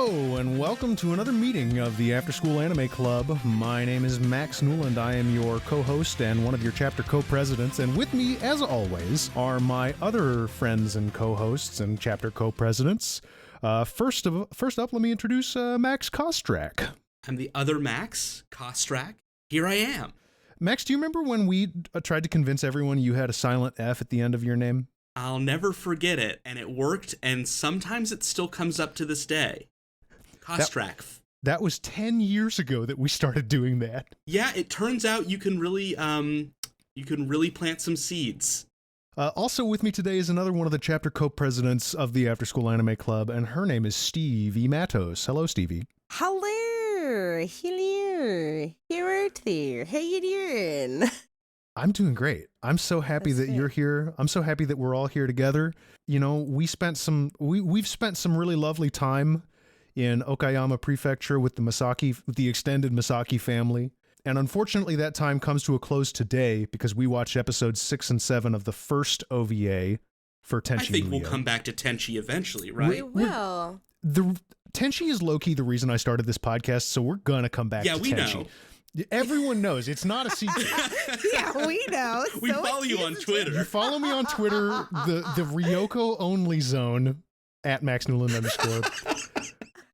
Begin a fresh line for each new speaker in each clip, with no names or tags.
Hello, and welcome to another meeting of the Afterschool Anime Club. My name is Max Newland. I am your co-host and one of your chapter co-presidents. And with me, as always, are my other friends and co-hosts and chapter co-presidents. First up, let me introduce Max Kostrak.
I'm the other Max Kostrak. Here I am.
Max, do you remember when we tried to convince everyone you had a silent F at the end of your name?
I'll never forget it, and it worked, and sometimes it still comes up to this day. Kostrak.
That was 10 years ago that we started doing that.
Yeah, it turns out you can really plant some seeds.
Also with me today is another one of the chapter co-presidents of the Afterschool Anime Club, and her name is Stevie Matos. Hello, Stevie.
Hello. Here there. How you doing?
I'm doing great. I'm so happy that you're here. I'm so happy that we're all here together. You know, we've spent some really lovely time in Okayama Prefecture with the extended Masaki family. And unfortunately, that time comes to a close today because we watched episodes 6 and 7 of the first OVA for Tenchi.
I think
Muyo.
we'll come back to Tenchi eventually, right?
We will.
Tenchi is low-key the reason I started this podcast, so we're gonna come back to Tenchi.
Yeah, we know.
Everyone knows. It's not a secret.
Yeah, we know.
We follow you on Twitter.
You follow me on Twitter, the Ryoko only zone at Max Newland _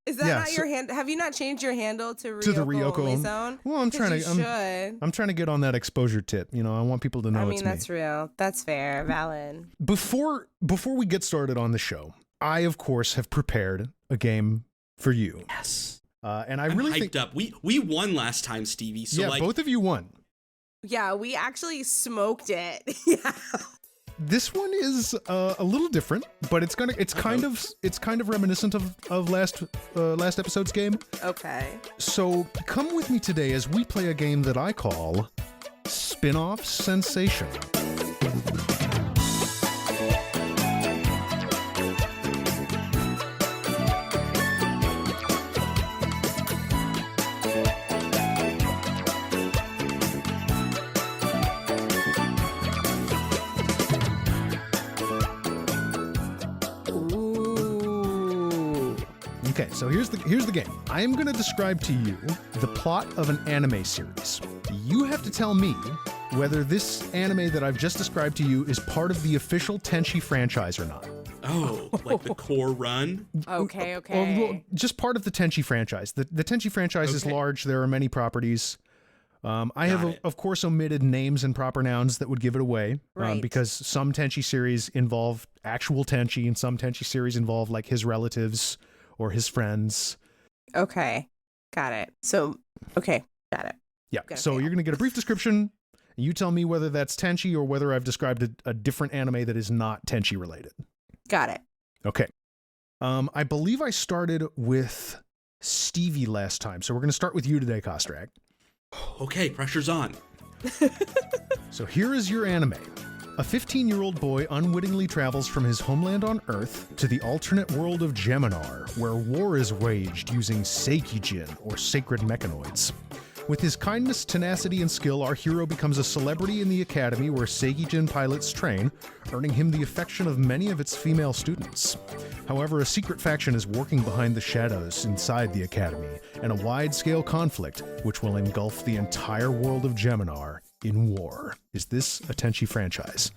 Is that not your hand? Have you not changed your handle to
the Ryoko
only zone?
Well, I'm trying to get on that exposure tip. You know, I want people to know it's me.
That's real. That's fair. Valid.
Before we get started on the show, I of course have prepared a game for you.
Yes.
And
I'm
really
hyped up. We won last time, Stevie. So
yeah, both of you won.
Yeah, we actually smoked it. Yeah.
This one is a little different, but it's kind of reminiscent of last episode's game.
Okay.
So come with me today as we play a game that I call Spin-Off Sensation. Okay, so here's the game. I am going to describe to you the plot of an anime series. You have to tell me whether this anime that I've just described to you is part of the official Tenchi franchise or not.
Oh, like the core run?
Okay.
Well, just part of the Tenchi franchise. The Tenchi franchise is large. There are many properties. I have, of course, omitted names and proper nouns that would give it away.
Right.
Because some Tenchi series involve actual Tenchi and some Tenchi series involve like his relatives or his friends.
Okay. Got it. So, okay. Got it.
Yeah. So you're going to get a brief description. And you tell me whether that's Tenchi or whether I've described a different anime that is not Tenchi related.
Got it.
Okay. I believe I started with Stevie last time. So we're going to start with you today, Kostrak.
Okay, pressure's on.
So here is your anime. A 15-year-old boy unwittingly travels from his homeland on Earth to the alternate world of Geminar, where war is waged using Seikijin, or sacred mechanoids. With his kindness, tenacity, and skill, our hero becomes a celebrity in the academy where Seikijin pilots train, earning him the affection of many of its female students. However, a secret faction is working behind the shadows inside the academy, and a wide-scale conflict which will engulf the entire world of Geminar in war. Is this a Tenchi franchise?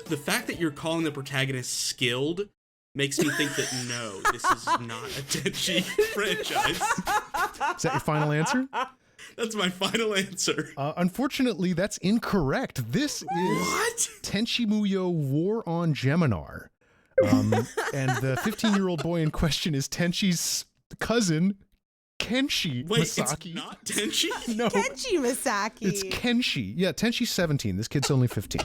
The fact that you're calling the protagonist skilled makes me think that no, this is not a Tenchi franchise.
Is that your final answer?
That's my final answer.
Unfortunately, that's incorrect. This is Tenchi Muyo War on Geminar. And the 15-year-old boy in question is Tenchi's cousin, Kenshi Masaki.
It's not Tenchi?
No.
Kenshi Masaki.
It's Kenshi. Yeah, Tenshi's 17. This kid's only 15.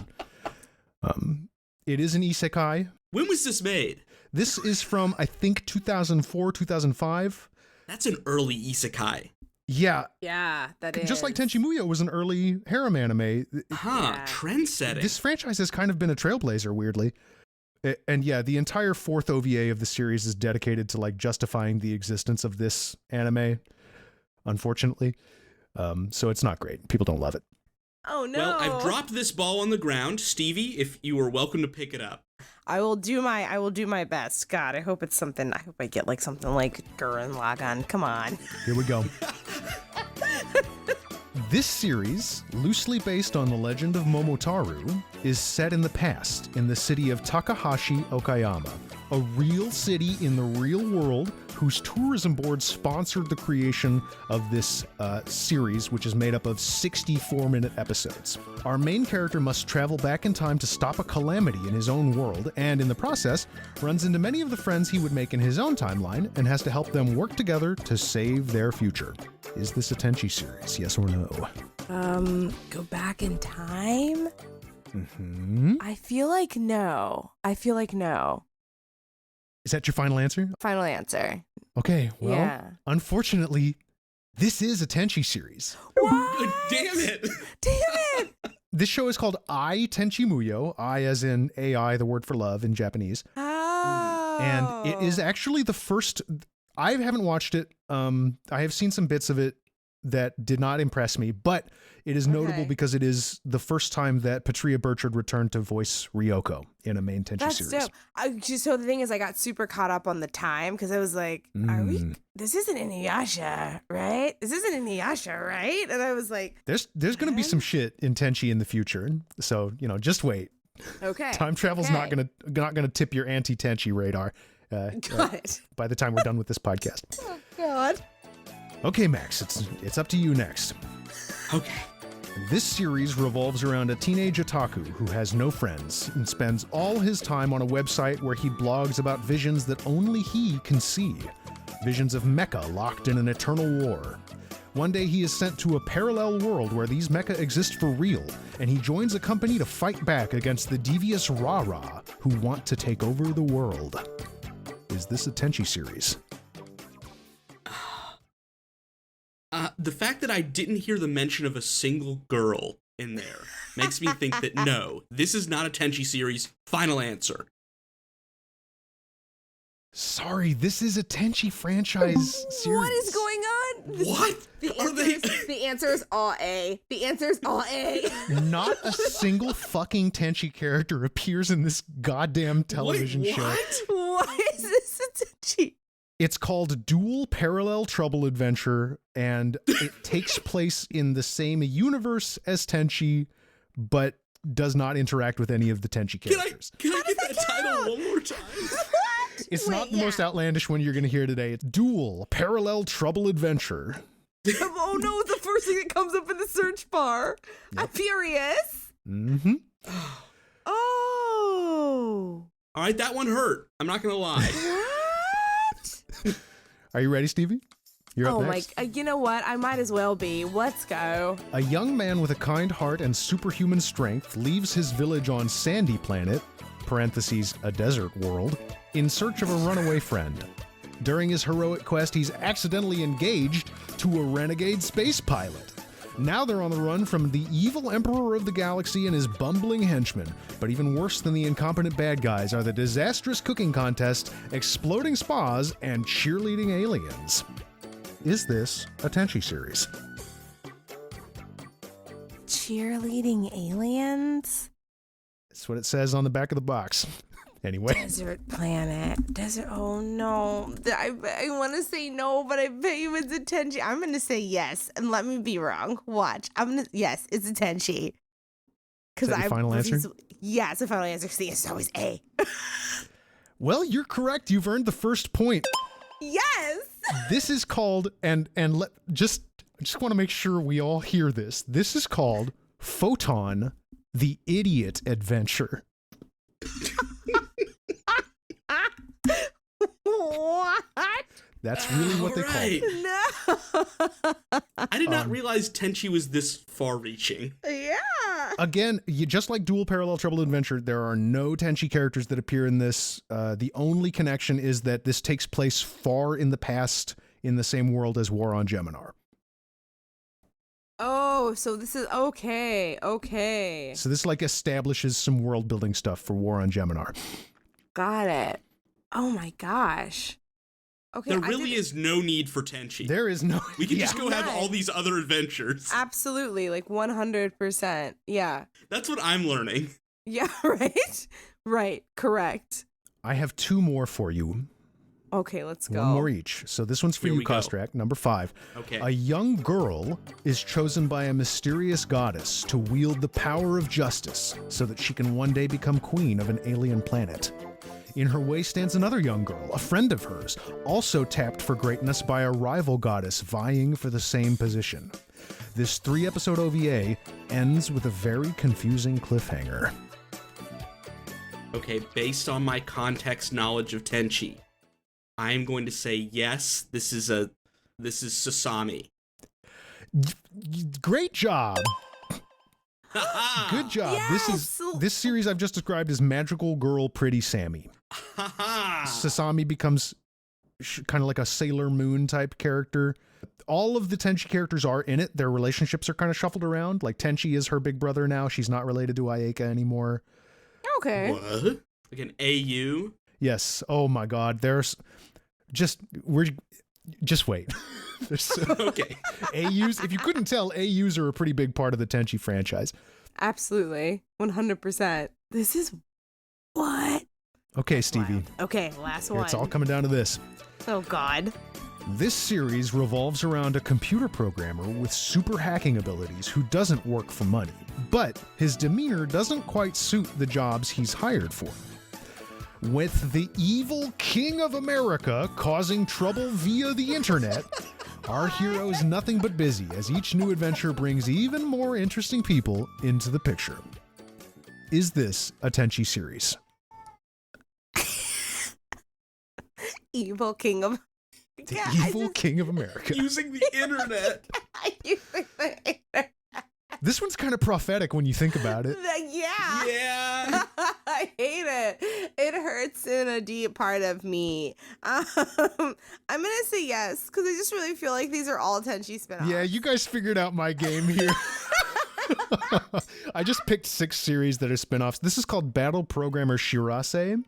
It is an isekai.
When was this made?
This is from, I think, 2004, 2005.
That's an early isekai.
Yeah.
Yeah, that is.
Just like Tenchi Muyo was an early harem anime.
Trend-setting.
This franchise has kind of been a trailblazer, weirdly. And yeah, the entire fourth OVA of the series is dedicated to like justifying the existence of this anime, unfortunately. So it's not great. People don't love it.
Oh, no.
Well, I've dropped this ball on the ground. Stevie, if you are welcome to pick it up.
I will do my best. God, I hope it's something. I hope I get like something like Gurren Lagann. Come on.
Here we go. This series, loosely based on the legend of Momotaru, is set in the past in the city of Takahashi, Okayama, a real city in the real world whose tourism board sponsored the creation of this series, which is made up of 64-minute episodes. Our main character must travel back in time to stop a calamity in his own world, and in the process, runs into many of the friends he would make in his own timeline, and has to help them work together to save their future. Is this a Tenchi series, yes or no?
Go back in time?
Mm-hmm.
I feel like no.
Is that your final answer?
Final answer.
Okay, well,
Yeah.
unfortunately, this is a Tenchi series.
What?
Damn it.
Damn it!
This show is called Ai Tenchi Muyo, I as in AI, the word for love in Japanese.
Oh.
And it is actually the first, I haven't watched it. I have seen some bits of it that did not impress me, but it is notable because it is the first time that Patria Burchard returned to voice Ryoko in a main Tenchi series.
That's dope. So the thing is, I got super caught up on the time because I was like, "Are we? This isn't Inuyasha, right? This isn't Inuyasha, right?" And I was like,
There's going to be some shit in Tenchi in the future, so just wait.
"Okay,
Time travel's not gonna tip your anti-Tenchi radar.
got it."
By the time we're done with this podcast.
Oh God.
Okay, Max, it's up to you next.
Okay.
This series revolves around a teenage otaku who has no friends and spends all his time on a website where he blogs about visions that only he can see. Visions of mecha locked in an eternal war. One day he is sent to a parallel world where these mecha exist for real, and he joins a company to fight back against the devious Ra-Ra who want to take over the world. Is this a Tenchi series?
The fact that I didn't hear the mention of a single girl in there makes me think that no, this is not a Tenchi series. Final answer.
Sorry, this is a Tenchi franchise series.
What is going on?
What?
The answer is all A. The answer is all A.
Not a single fucking Tenchi character appears in this goddamn television
Wait,
show.
what?
Why is this a Tenchi?
It's called Dual Parallel Trouble Adventure, and it takes place in the same universe as Tenchi, but does not interact with any of the Tenchi characters.
Can I get that title one more time?
What?
It's not the most outlandish one you're going to hear today. It's Dual Parallel Trouble Adventure.
Oh no, it's the first thing that comes up in the search bar. I'm furious.
Mm-hmm.
Oh.
All right, that one hurt. I'm not going to lie.
What?
Are you ready, Stevie? You're up
Oh
next.
my, you know what? I might as well be. Let's go.
A young man with a kind heart and superhuman strength leaves his village on Sandy Planet, parentheses, a desert world, in search of a runaway friend. During his heroic quest, he's accidentally engaged to a renegade space pilot. Now they're on the run from the evil emperor of the galaxy and his bumbling henchmen. But even worse than the incompetent bad guys are the disastrous cooking contest, exploding spas, and cheerleading aliens. Is this a Tenchi series?
Cheerleading aliens?
That's what it says on the back of the box. Anyway.
Desert planet. Desert. Oh no. I want to say no, but I bet you it's a Tenchi. I'm going to say yes, and let me be wrong. Watch. Yes, it's a Tenchi.
Is that your final answer?
Yeah, it's a final answer because the answer is always A.
Well, you're correct. You've earned the first point.
Yes.
This is called, I just want to make sure we all hear this. This is called Photon, the Idiot Adventure.
What?
That's really what they call it.
No.
I did not realize Tenchi was this far-reaching.
Yeah.
Again, just like Dual Parallel Trouble Adventure, there are no Tenchi characters that appear in this. The only connection is that this takes place far in the past in the same world as War on Geminar.
Oh, so this is okay. Okay.
So this establishes some world building stuff for War on Geminar.
Got it. Oh my gosh. Okay.
There really is no need for Tenchi.
There is no.
We can just
yeah.
go have all these other adventures.
Absolutely, 100%. Yeah.
That's what I'm learning.
Yeah, right? Right. Correct.
I have 2 more for you.
Okay, let's go.
One more each. So this one's for
Here
you,
we go.
Kostrak, number 5.
Okay.
A young girl is chosen by a mysterious goddess to wield the power of justice so that she can one day become queen of an alien planet. In her way stands another young girl, a friend of hers, also tapped for greatness by a rival goddess vying for the same position. This 3-episode OVA ends with a very confusing cliffhanger.
Okay, based on my context knowledge of Tenchi, I'm going to say yes. This is Sasami.
Great job.
Ha
Good job.
Yes!
This series I've just described as Magical Girl Pretty Sammy.
ha!
Sasami becomes kind of like a Sailor Moon type character. All of the Tenchi characters are in it. Their relationships are kind of shuffled around. Like Tenchi is her big brother now. She's not related to Ayeka anymore.
Okay.
What? Like an AU?
Yes. Oh my God. Just wait.
Okay.
AUs. If you couldn't tell, AUs are a pretty big part of the Tenchi franchise.
Absolutely. 100%. This is what?
Okay, Stevie.
Wild. Okay, last one.
It's all coming down to this.
Oh, God.
This series revolves around a computer programmer with super hacking abilities who doesn't work for money, but his demeanor doesn't quite suit the jobs he's hired for. With the evil King of America causing trouble via the internet, our hero is nothing but busy as each new adventure brings even more interesting people into the picture. Is this a Tenchi series?
Evil King of...
The
Yeah,
evil King of America.
Using the internet.
This one's kind of prophetic when you think about it.
Yeah.
Yeah.
I hate it. It hurts in a deep part of me. I'm gonna say yes because I just really feel like these are all Tenchi spin-offs.
Yeah, you guys figured out my game here. I just picked 6 series that are spin-offs. This is called Battle Programmer Shirase.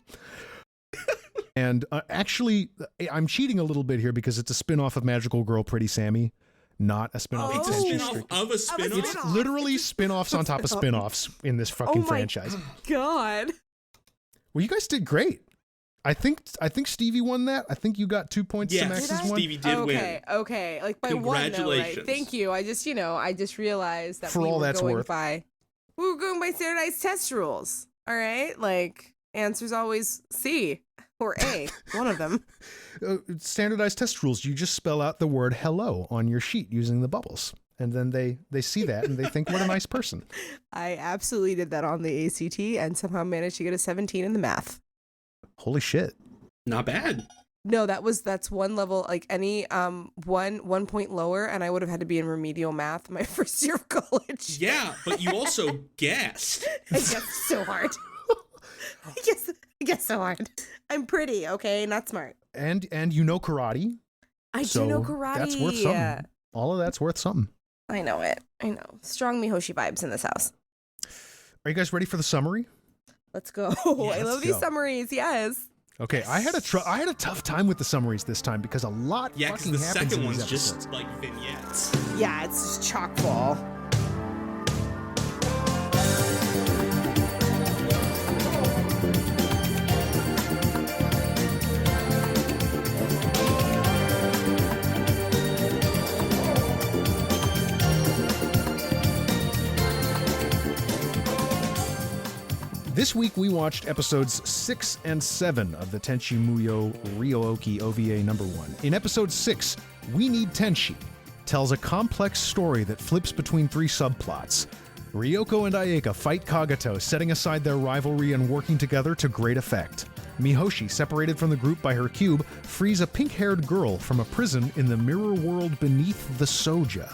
And actually, I'm cheating a little bit here because it's a spin-off of Magical Girl Pretty Sammy, not a spin-off
Oh.
of
It's a
Tenchi
spin-off
Strict.
of a spin-off?
It's literally spin-offs on top of spin-offs in this fucking
my
franchise.
God.
Well, you guys did great. I think Stevie won that. I think you got 2 points to
Yes,
Max's
Did I?
one.
Stevie did win.
Okay. Like by one, though, right?
Congratulations.
Thank you. I just realized that
For
we
all
were
that's
going
worth.
we were going by standardized test rules. All right, like answers always C or A, one of them.
Standardized test rules. You just spell out the word hello on your sheet using the bubbles. And then they see that and they think, what a nice person.
I absolutely did that on the ACT and somehow managed to get a 17 in the math.
Holy shit.
Not bad.
No, that's one level, like any one point lower, and I would have had to be in remedial math my first year of college.
Yeah, but you also guessed.
I guess so hard. I guess so hard. I'm pretty, okay, not smart.
And you know karate.
I
So
do know karate.
that's worth something. All of that's worth something.
I know it. I know. Strong Mihoshi vibes in this house.
Are you guys ready for the summary?
Let's go. I
let's
love these
go.
summaries. Yes.
Okay, I had a tough time with the summaries this time because a lot
Yeah, because
fucking
the
happens
second
in these
one's just
episodes.
like vignettes.
Yeah, it's just chock full.
This week we watched episodes 6 and 7 of the Tenchi Muyo Ryooki OVA number 1. In episode 6, We Need Tenchi tells a complex story that flips between 3 subplots. Ryoko and Ayeka fight Kagato, setting aside their rivalry and working together to great effect. Mihoshi, separated from the group by her cube, frees a pink-haired girl from a prison in the mirror world beneath the Soja.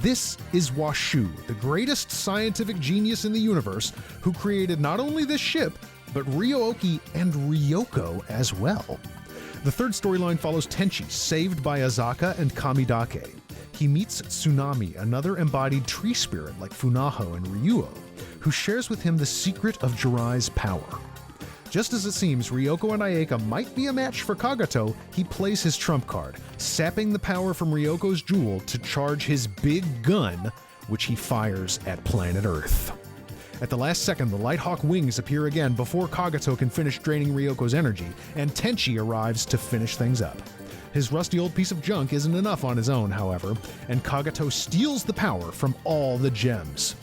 This is Washu, the greatest scientific genius in the universe, who created not only this ship, but Ryooki and Ryoko as well. The third storyline follows Tenchi, saved by Azaka and Kamidake. He meets Tsunami, another embodied tree spirit like Funaho and Ryuo, who shares with him the secret of Jiraiya's power. Just as it seems Ryoko and Ayeka might be a match for Kagato, he plays his trump card, sapping the power from Ryoko's jewel to charge his big gun, which he fires at planet Earth. At the last second, the Lighthawk wings appear again before Kagato can finish draining Ryoko's energy, and Tenchi arrives to finish things up. His rusty old piece of junk isn't enough on his own, however, and Kagato steals the power from all the gems.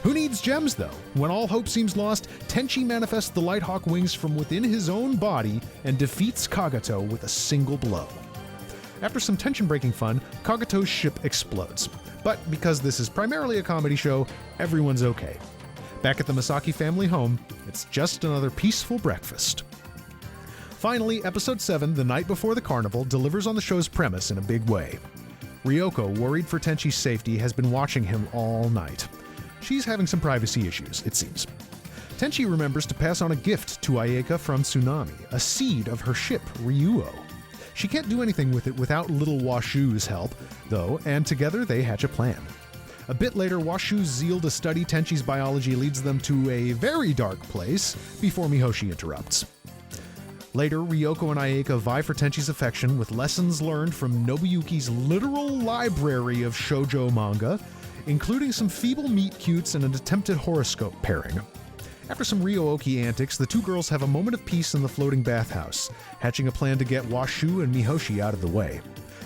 Who needs gems, though? When all hope seems lost, Tenchi manifests the Lighthawk wings from within his own body and defeats Kagato with a single blow. After some tension-breaking fun, Kagato's ship explodes. But because this is primarily a comedy show, everyone's okay. Back at the Masaki family home, it's just another peaceful breakfast. Finally, episode 7, The Night Before the Carnival, delivers on the show's premise in a big way. Ryoko, worried for Tenchi's safety, has been watching him all night. She's having some privacy issues, it seems. Tenchi remembers to pass on a gift to Ayeka from Tsunami, a seed of her ship, Ryuo. She can't do anything with it without little Washu's help, though, and together they hatch a plan. A bit later, Washu's zeal to study Tenchi's biology leads them to a very dark place before Mihoshi interrupts. Later, Ryoko and Ayeka vie for Tenchi's affection with lessons learned from Nobuyuki's literal library of shoujo manga, including some feeble meet-cutes and an attempted horoscope pairing. After some Ryooki antics, the two girls have a moment of peace in the floating bathhouse, hatching a plan to get Washu and Mihoshi out of the way.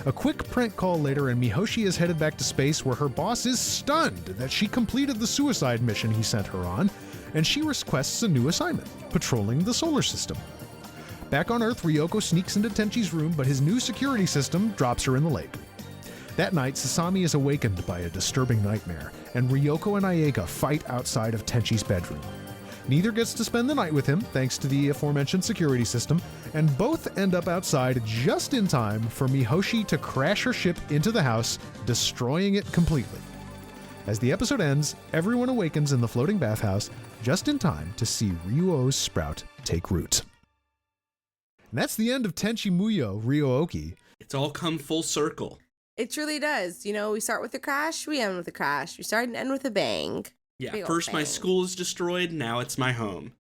A quick prank call later, and Mihoshi is headed back to space where her boss is stunned that she completed the suicide mission he sent her on, and she requests a new assignment, patrolling the solar system. Back on Earth, Ryoko sneaks into Tenchi's room, but his new security system drops her in the lake. That night, Sasami is awakened by a disturbing nightmare, and Ryoko and Ayeka fight outside of Tenchi's bedroom. Neither gets to spend the night with him, thanks to the aforementioned security system, and both end up outside just in time for Mihoshi to crash her ship into the house, destroying it completely. As the episode ends, everyone awakens in the floating bathhouse just in time to see Ryuo's sprout take root. And that's the end of Tenchi Muyo Ryooki.
It's all come full circle.
It truly does. You know, we start with a crash, we end with a crash. We start and end with a bang.
Yeah,
Big
first
old
my
bang.
school is destroyed, now it's my home.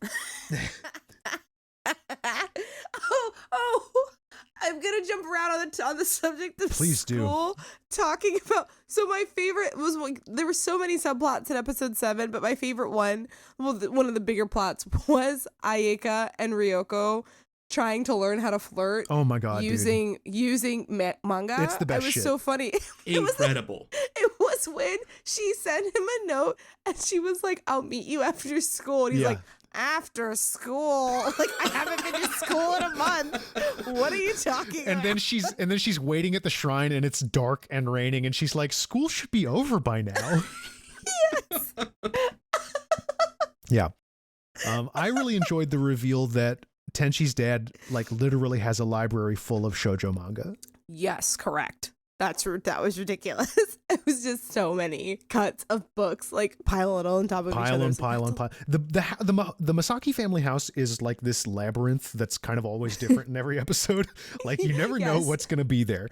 I'm gonna jump around on the subject of
Please do.
school, talking about. So my favorite was there were so many subplots in episode 7, but my favorite one, one of the bigger plots was Ayeka and Ryoko trying to learn how to flirt.
Oh my god,
using manga.
It's the best
It was
shit.
so funny.
Incredible.
It was when she sent him a note and she was like, "I'll meet you after school." And he's like, "After school? Like, I haven't been to school in a month. What are you talking
And
about?"
then she's waiting at the shrine and it's dark and raining and she's like, "School should be over by now."
Yes.
Yeah. I really enjoyed the reveal that Tenchi's dad like literally has a library full of shoujo manga.
Yes, correct. That was ridiculous. It was just so many cuts of books, like piling on top of each other.
Pile. The Masaki family house is like this labyrinth that's kind of always different in every episode. Like you never know
Yes.
what's going to be there.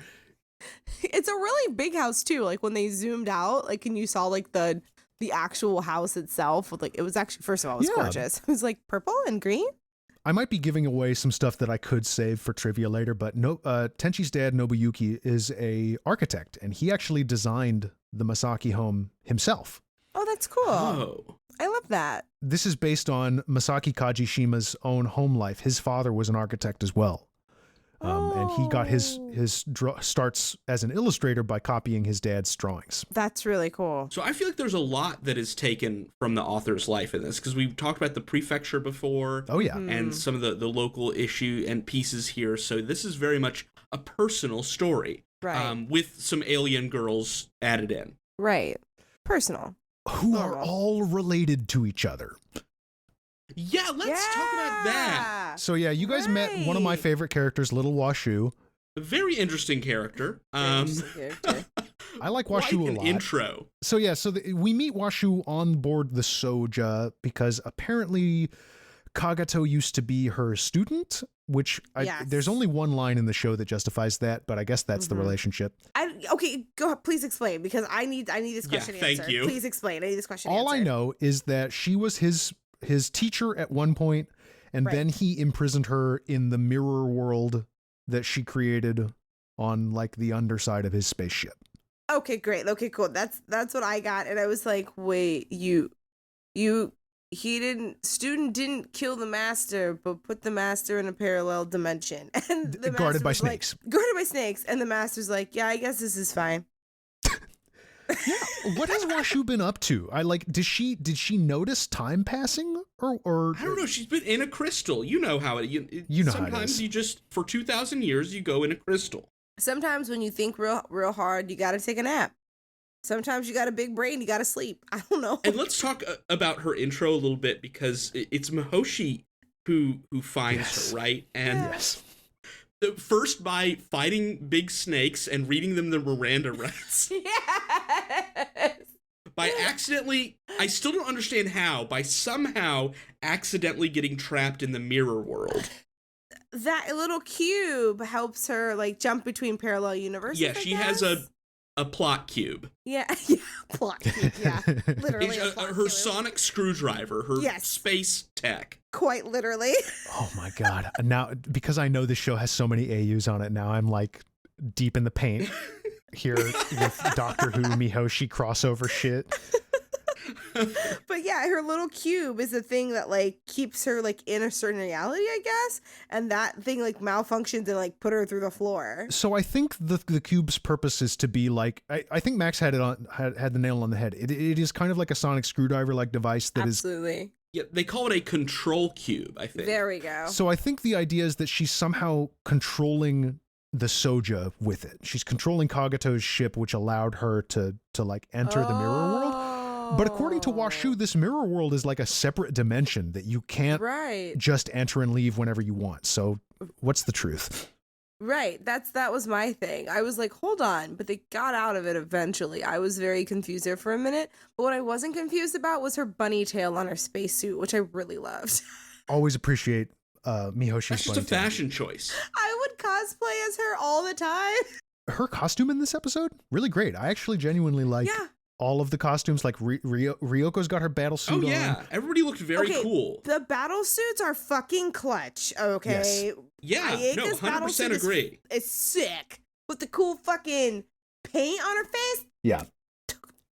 It's a really big house too. Like when they zoomed out, like and you saw like the actual house itself with like it was actually first of all it was
Yeah.
gorgeous. It was like purple and green.
I might be giving away some stuff that I could save for trivia later, but Tenchi's dad, Nobuyuki, is a architect, and he actually designed the Masaki home himself.
Oh, that's cool.
Oh.
I love that.
This is based on Masaki Kajishima's own home life. His father was an architect as well. And he got his starts as an illustrator by copying his dad's drawings.
That's really cool.
So I feel like there's a lot that is taken from the author's life in this, because we've talked about the prefecture before.
Oh, yeah.
And some of the local issue and pieces here. So this is very much a personal story.
Right.
With some alien girls added in.
Right. Personal.
Who are
Normal.
all related to each other.
Yeah, let's talk about that.
So yeah, you guys met one of my
Right.
favorite characters, Little Washu.
A very interesting character.
I like
Quite
Washu a
an
lot.
intro.
So yeah, we meet Washu on board the Soja because apparently Kagato used to be her student, which
Yes.
there's only one line in the show that justifies that, but I guess that's the
Mhm.
relationship.
Okay, go. Please explain because I need this question
thank
answered.
you.
Please explain. I need this question.
All I
answered.
know is that she was his teacher at one point, and
Right.
then he imprisoned her in the mirror world that she created on like the underside of his spaceship.
Okay, great. Okay, cool. That's what I got, and I was like, wait, you student didn't kill the master, but put the master in a parallel dimension. And the
Guarded
master
by
was like,
snakes.
guarded by snakes. And the master's like, yeah, I guess this is fine.
What has Washu been up to? Did she notice time passing or
I don't know. She's been in a crystal. You know how it.
You know how it
sometimes
is.
you just for 2,000 years you go in a crystal.
Sometimes when you think real hard, you got to take a nap. Sometimes you got a big brain, you got to sleep. I don't know.
And let's talk about her intro a little bit because it's Mihoshi who finds her, right? And
yes.
First by fighting big snakes and reading them the Miranda rights.
Yes.
By accidentally, I still don't understand how, by somehow accidentally getting trapped in the mirror world.
That little cube helps her like jump between parallel universes.
Yeah, she has a plot cube.
Yeah, plot cube. Yeah, literally.
Her
cube.
sonic screwdriver, her
Yes.
space tech.
Quite literally.
Oh my god. Now because I know this show has so many AUs on it, now I'm like deep in the paint here with Doctor Who Mihoshi crossover shit.
But yeah, her little cube is the thing that like keeps her like in a certain reality, I guess. And that thing like malfunctions and like put her through the floor.
So I think the cube's purpose is to be like I think Max had the nail on the head. It is kind of like a sonic screwdriver like device that is.
Absolutely.
Yeah, they call it a control cube, I think.
There we go.
So I think the idea is that she's somehow controlling the Soja with it. She's controlling Kagato's ship, which allowed her to like enter the mirror world. But according to Washu, this mirror world is like a separate dimension that you can't
Right.
just enter and leave whenever you want. So what's the truth?
Right. That was my thing. I was like, hold on, but they got out of it eventually. I was very confused there for a minute. But what I wasn't confused about was her bunny tail on her spacesuit, which I really loved.
Always appreciate Mihoshi's
That's just a
bunny tail.
fashion choice.
I would cosplay as her all the time.
Her costume in this episode, really great. I actually genuinely like
Yeah.
all of the costumes. Like Ryoko's got her battle suit
Oh yeah,
on.
everybody looked very
Okay,
cool.
The battle suits are fucking clutch, okay?
Yeah, no,
Ayaka's battle
100%
suit
agree.
Is sick. With the cool fucking paint on her face.
Yeah.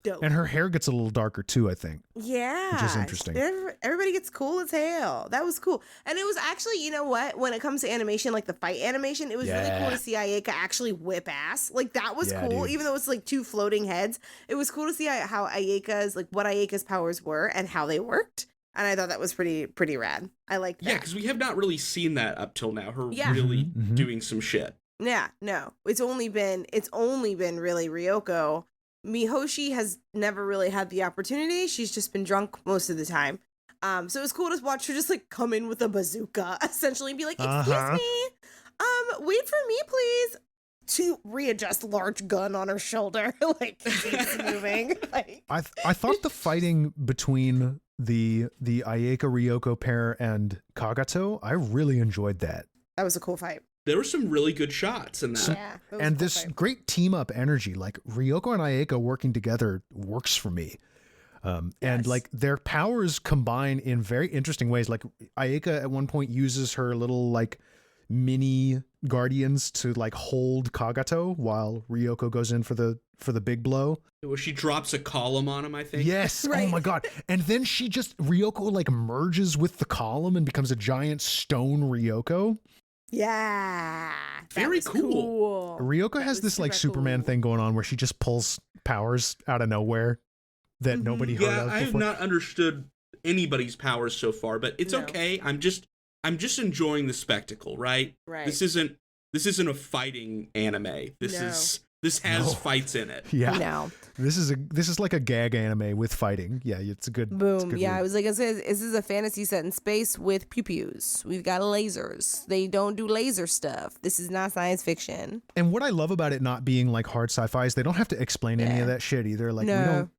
Dope.
And her hair gets a little darker too, I think.
Yeah.
Which is interesting.
Everybody gets cool as hell. That was cool. And it was actually, you know what? When it comes to animation, like the fight animation, it was really cool
Yeah.
to see Ayaka actually whip ass. Like that was
Yeah,
cool.
dude.
Even though it's like two floating heads, it was cool to see how Ayaka's, like what Ayaka's powers were and how they worked. And I thought that was pretty rad. I like that.
Yeah, because we have not really seen that up till now. Her
Yeah.
really
Mhm.
doing some shit.
Yeah, no. It's only been really Ryoko. Mihoshi has never really had the opportunity. She's just been drunk most of the time. So it was cool to watch her just like come in with a bazooka, essentially, and be like, "Excuse me, wait for me, please." To readjust large gun on her shoulder, like keeps moving. Like,
I thought the fighting between the Ayaka Ryoko pair and Kagato, I really enjoyed that.
that was a cool fight.
There were some really good shots in that.
Yeah, that was a
And
cool
this
fight.
great team up energy, like Ryoko and Ayaka working together works for me. And
Yes.
like their powers combine in very interesting ways. Like Ayaka at one point uses her little like mini guardians to like hold Kagato while Ryoko goes in for the big blow.
Where she drops a column on him, I think.
Yes.
Right.
Oh my god. And then Ryoko like merges with the column and becomes a giant stone Ryoko.
Yeah, that
Very
was
cool.
Ryoko
That
has
was
this like
super
Superman
cool.
thing going on where she just pulls powers out of nowhere that
Mhm.
nobody heard
Yeah,
of
I have
before.
not understood anybody's powers so far, but it's
No.
okay. I'm just enjoying the spectacle, right?
Right.
This isn't a fighting anime. This has
No.
fights in it.
Yeah.
No.
This is like a gag anime with fighting. Yeah, it's a good it's a
Boom.
good
Yeah, I
read.
was like, this is a fantasy set in space with pew-pews. We've got lasers. They don't do laser stuff. This is not science fiction.
And what I love about it not being like hard sci-fi is they don't have to explain any
Yeah.
of that shit either. Like we
No.
don't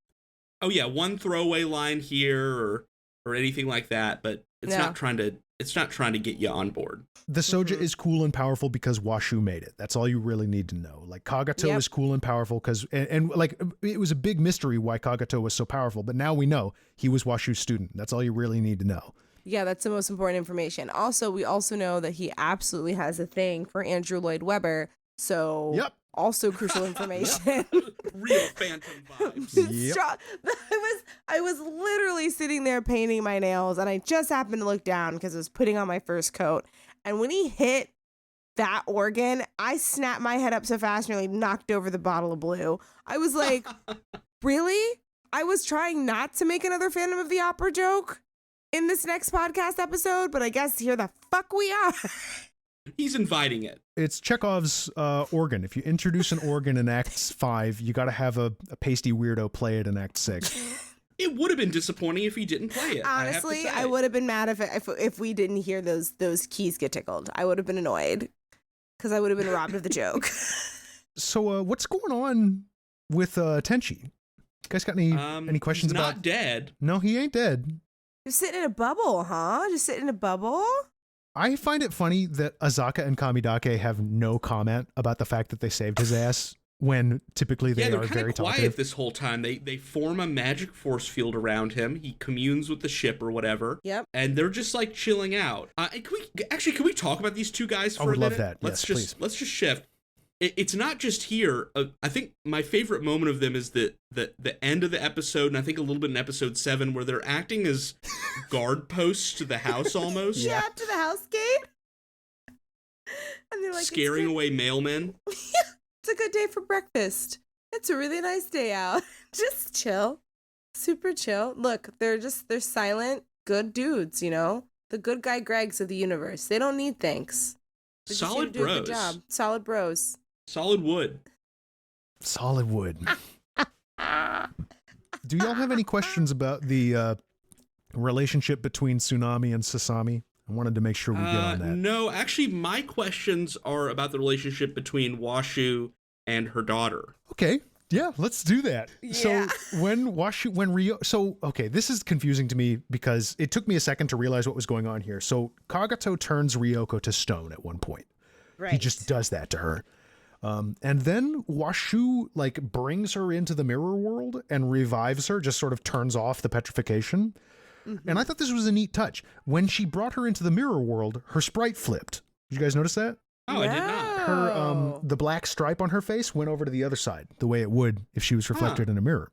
Oh yeah, one throwaway line here or anything like that, but it's
No.
not trying to get you on board.
the Soja
Mhm.
is cool and powerful because Washu made it. That's all you really need to know. Like Kagato
Yep.
is cool and powerful because and like it was a big mystery why Kagato was so powerful, but now we know he was Washu's student. That's all you really need to know.
Yeah, that's the most important information. Also, we also know that he absolutely has a thing for Andrew Lloyd Webber. So
Yep.
Also crucial information.
Real Phantom vibes.
Yep.
I was literally sitting there painting my nails, and I just happened to look down because I was putting on my first coat. And when he hit that organ, I snapped my head up so fast and nearly knocked over the bottle of blue. I was like, really? I was trying not to make another Phantom of the Opera joke in this next podcast episode, but I guess here the fuck we are.
He's inviting it.
It's Chekhov's organ. If you introduce an organ in Act 5, you got to have a pasty weirdo play it in Act 6.
It would have been disappointing if he didn't play it.
Honestly, I would have been mad if we didn't hear those keys get tickled. I would have been annoyed because I would have been robbed of the joke.
So what's going on with Tenchi? You guys got any questions
he's
about?
Not dead.
No, he ain't dead.
Just sitting in a bubble, huh? Just sitting in a bubble?
I find it funny that Azaka and Kamidake have no comment about the fact that they saved his ass when typically they
they're
are very
kind of quiet
talkative.
this whole time. They form a magic force field around him. He communes with the ship or whatever.
Yep.
And they're just like chilling out. And can we talk about these two guys for
I would
a minute?
love that. Yes, please.
Let's just shift. It's not just here. I think my favorite moment of them is the end of the episode, and I think a little bit in episode 7, where they're acting as guard posts to the house almost.
Yeah, to the house gate. And they're like,
scaring away mailmen.
It's a good day for breakfast. It's a really nice day out. Just chill. Super chill. Look, they're silent, good dudes, you know? The good guy Gregs of the universe. They don't need thanks. They just
Solid
need to do a
bros.
good job. Solid bros.
Solid wood.
Solid wood. Do y'all have any questions about the relationship between Tsunami and Sasami? I wanted to make sure we get on that.
No, actually, my questions are about the relationship between Washu and her daughter.
Okay. Yeah, let's do that.
Yeah.
So okay, this is confusing to me because it took me a second to realize what was going on here. So Kagato turns Ryoko to stone at one point.
Right.
He just does that to her. And then Washu brings her into the mirror world and revives her, just sort of turns off the petrification. Mm-hmm. And I thought this was a neat touch. When she brought her into the mirror world, her sprite flipped. Did you guys notice that?
Oh, I did not.
Her the black stripe on her face went over to the other side, the way it would if she was reflected in a mirror.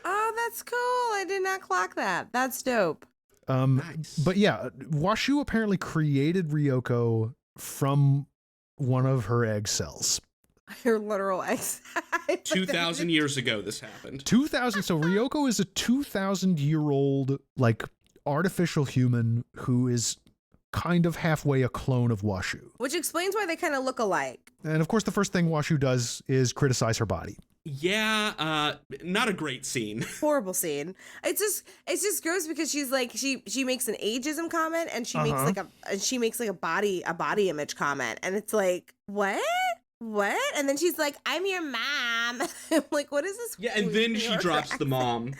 Oh, that's cool. I did not clock that. That's dope.
Nice.
But yeah, Washu apparently created Ryoko from one of her egg cells.
Her literal ex.
2,000 years ago this happened.
2,000. So Ryoko is a 2,000-year-old artificial human who is kind of halfway a clone of Washu.
Which explains why they kind of look alike.
And of course, the first thing Washu does is criticize her body.
Yeah, not a great scene.
Horrible scene. It's just gross because she's like she makes an ageism comment and she makes a body image comment, and it's like, what? And then she's like, I'm your mom. I'm like, what is this?
Yeah, and then she drops the mom.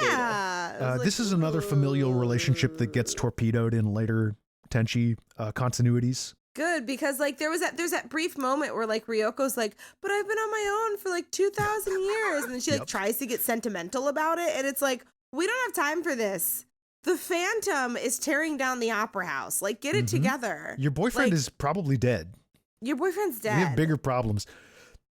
Yeah.
This is another familial relationship that gets torpedoed in later Tenchi continuities.
Good, because there's that brief moment where Ryoko's like, but I've been on my own for 2,000 years, and then she tries to get sentimental about it, and it's like, we don't have time for this. The Phantom is tearing down the opera house. Get it together.
Your boyfriend is probably dead.
Your boyfriend's dead.
We have bigger problems.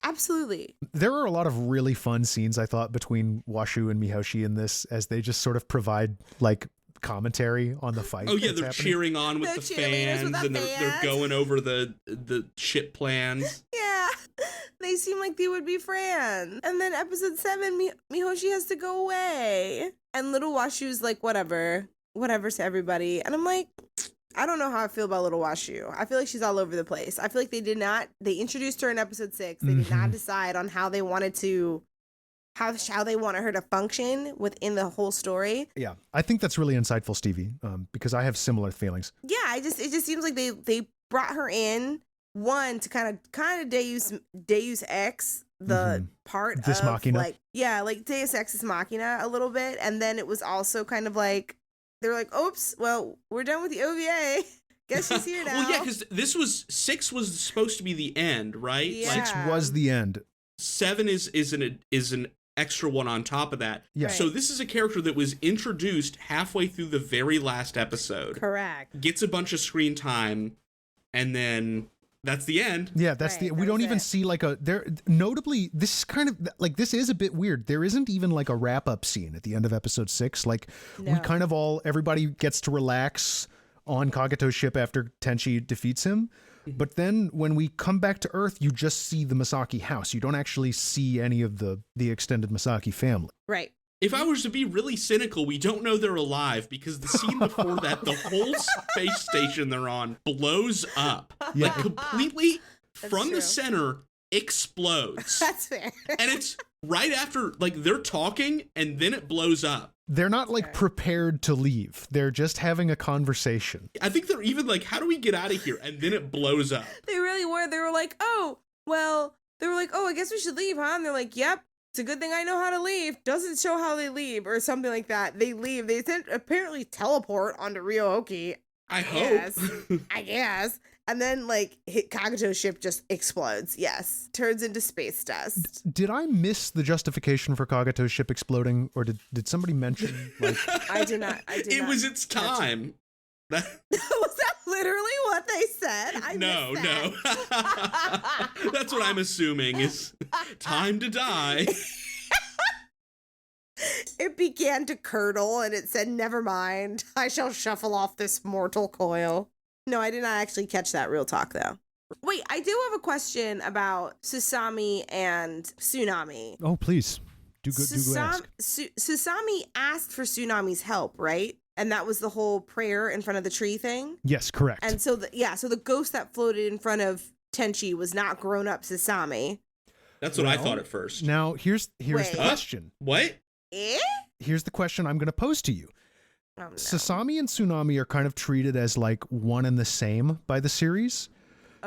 Absolutely.
There are a lot of really fun scenes, I thought, between Washu and Mihoshi in this, as they just sort of provide commentary on the fight.
Oh yeah,
that's
they're
happening.
cheering on with the fans, and they're going over the ship plans.
Yeah, they seem like they would be friends. And then episode 7, Mihoshi has to go away, and little Washu's like, whatever to everybody, and I'm like, I don't know how I feel about little Washu. I feel like she's all over the place. I feel like they introduced her in episode 6. They did not decide on how they wanted her to function within the whole story.
Yeah, I think that's really insightful, Stevie, because I have similar feelings.
Yeah, it just seems like they brought her in, one, to kind of Deus Ex the part
This
of
Machina.
Deus Ex Machina a little bit, and then it was also kind of they were like, oops, well, we're done with the OVA. Guess she's here now.
Well, yeah, because 6 was supposed to be the end, right?
Yeah.
6 was the end.
7 is an extra one on top of that.
Yeah.
So this is a character that was introduced halfway through the very last episode.
Correct.
Gets a bunch of screen time, and then That's the end.
Yeah, that's
Right,
we
that
don't
was
even
it.
see like notably, this is kind of like, this is a bit weird. There isn't even like a wrap up scene at the end of episode 6. Like we
No.
kind of everybody gets to relax on Kageto's ship after Tenchi defeats him. But then when we come back to Earth, you just see the Masaki house. You don't actually see any of the extended Masaki family.
Right.
If I was to be really cynical, we don't know they're alive because the scene before that, the whole space station they're on blows up.
Yeah.
Like completely from
true.
the center explodes.
That's fair.
And it's right after, like, they're talking and then it blows up.
They're not like
Okay.
prepared to leave. They're just having a conversation.
I think they're even like, how do we get out of here? And then it blows up.
They really were. They were like, oh, well, they were like, oh, I guess we should leave, huh? And they're like, yep. It's a good thing I know how to leave. Doesn't show how they leave or something like that. They leave. They apparently teleport onto Ryohoki.
I
guess.
hope.
I guess. And then, like, Kageto's ship just explodes. Yes. Turns into space dust.
Did I miss the justification for Kageto's ship exploding, or did somebody mention like
I did not.
It was its time. That,
Was that literally what they said? I
no,
missed
no.
that.
That's what I'm assuming is time to die.
It began to curdle and it said, never mind. I shall shuffle off this mortal coil. No, I did not actually catch that. Real talk, though. Wait, I do have a question about Susami and Tsunami.
Oh, please. Do ask.
Susami asked for Tsunami's help, right? And that was the whole prayer in front of the tree thing.
Yes, correct.
And so, so the ghost that floated in front of Tenchi was not grown up Susami.
That's what I
Well,
thought at first.
Now, here's the
Wait.
question.
What?
Eh?
Here's the question I'm going to pose to you.
Oh, no.
Sasami and Tsunami are kind of treated as like one and the same by the series.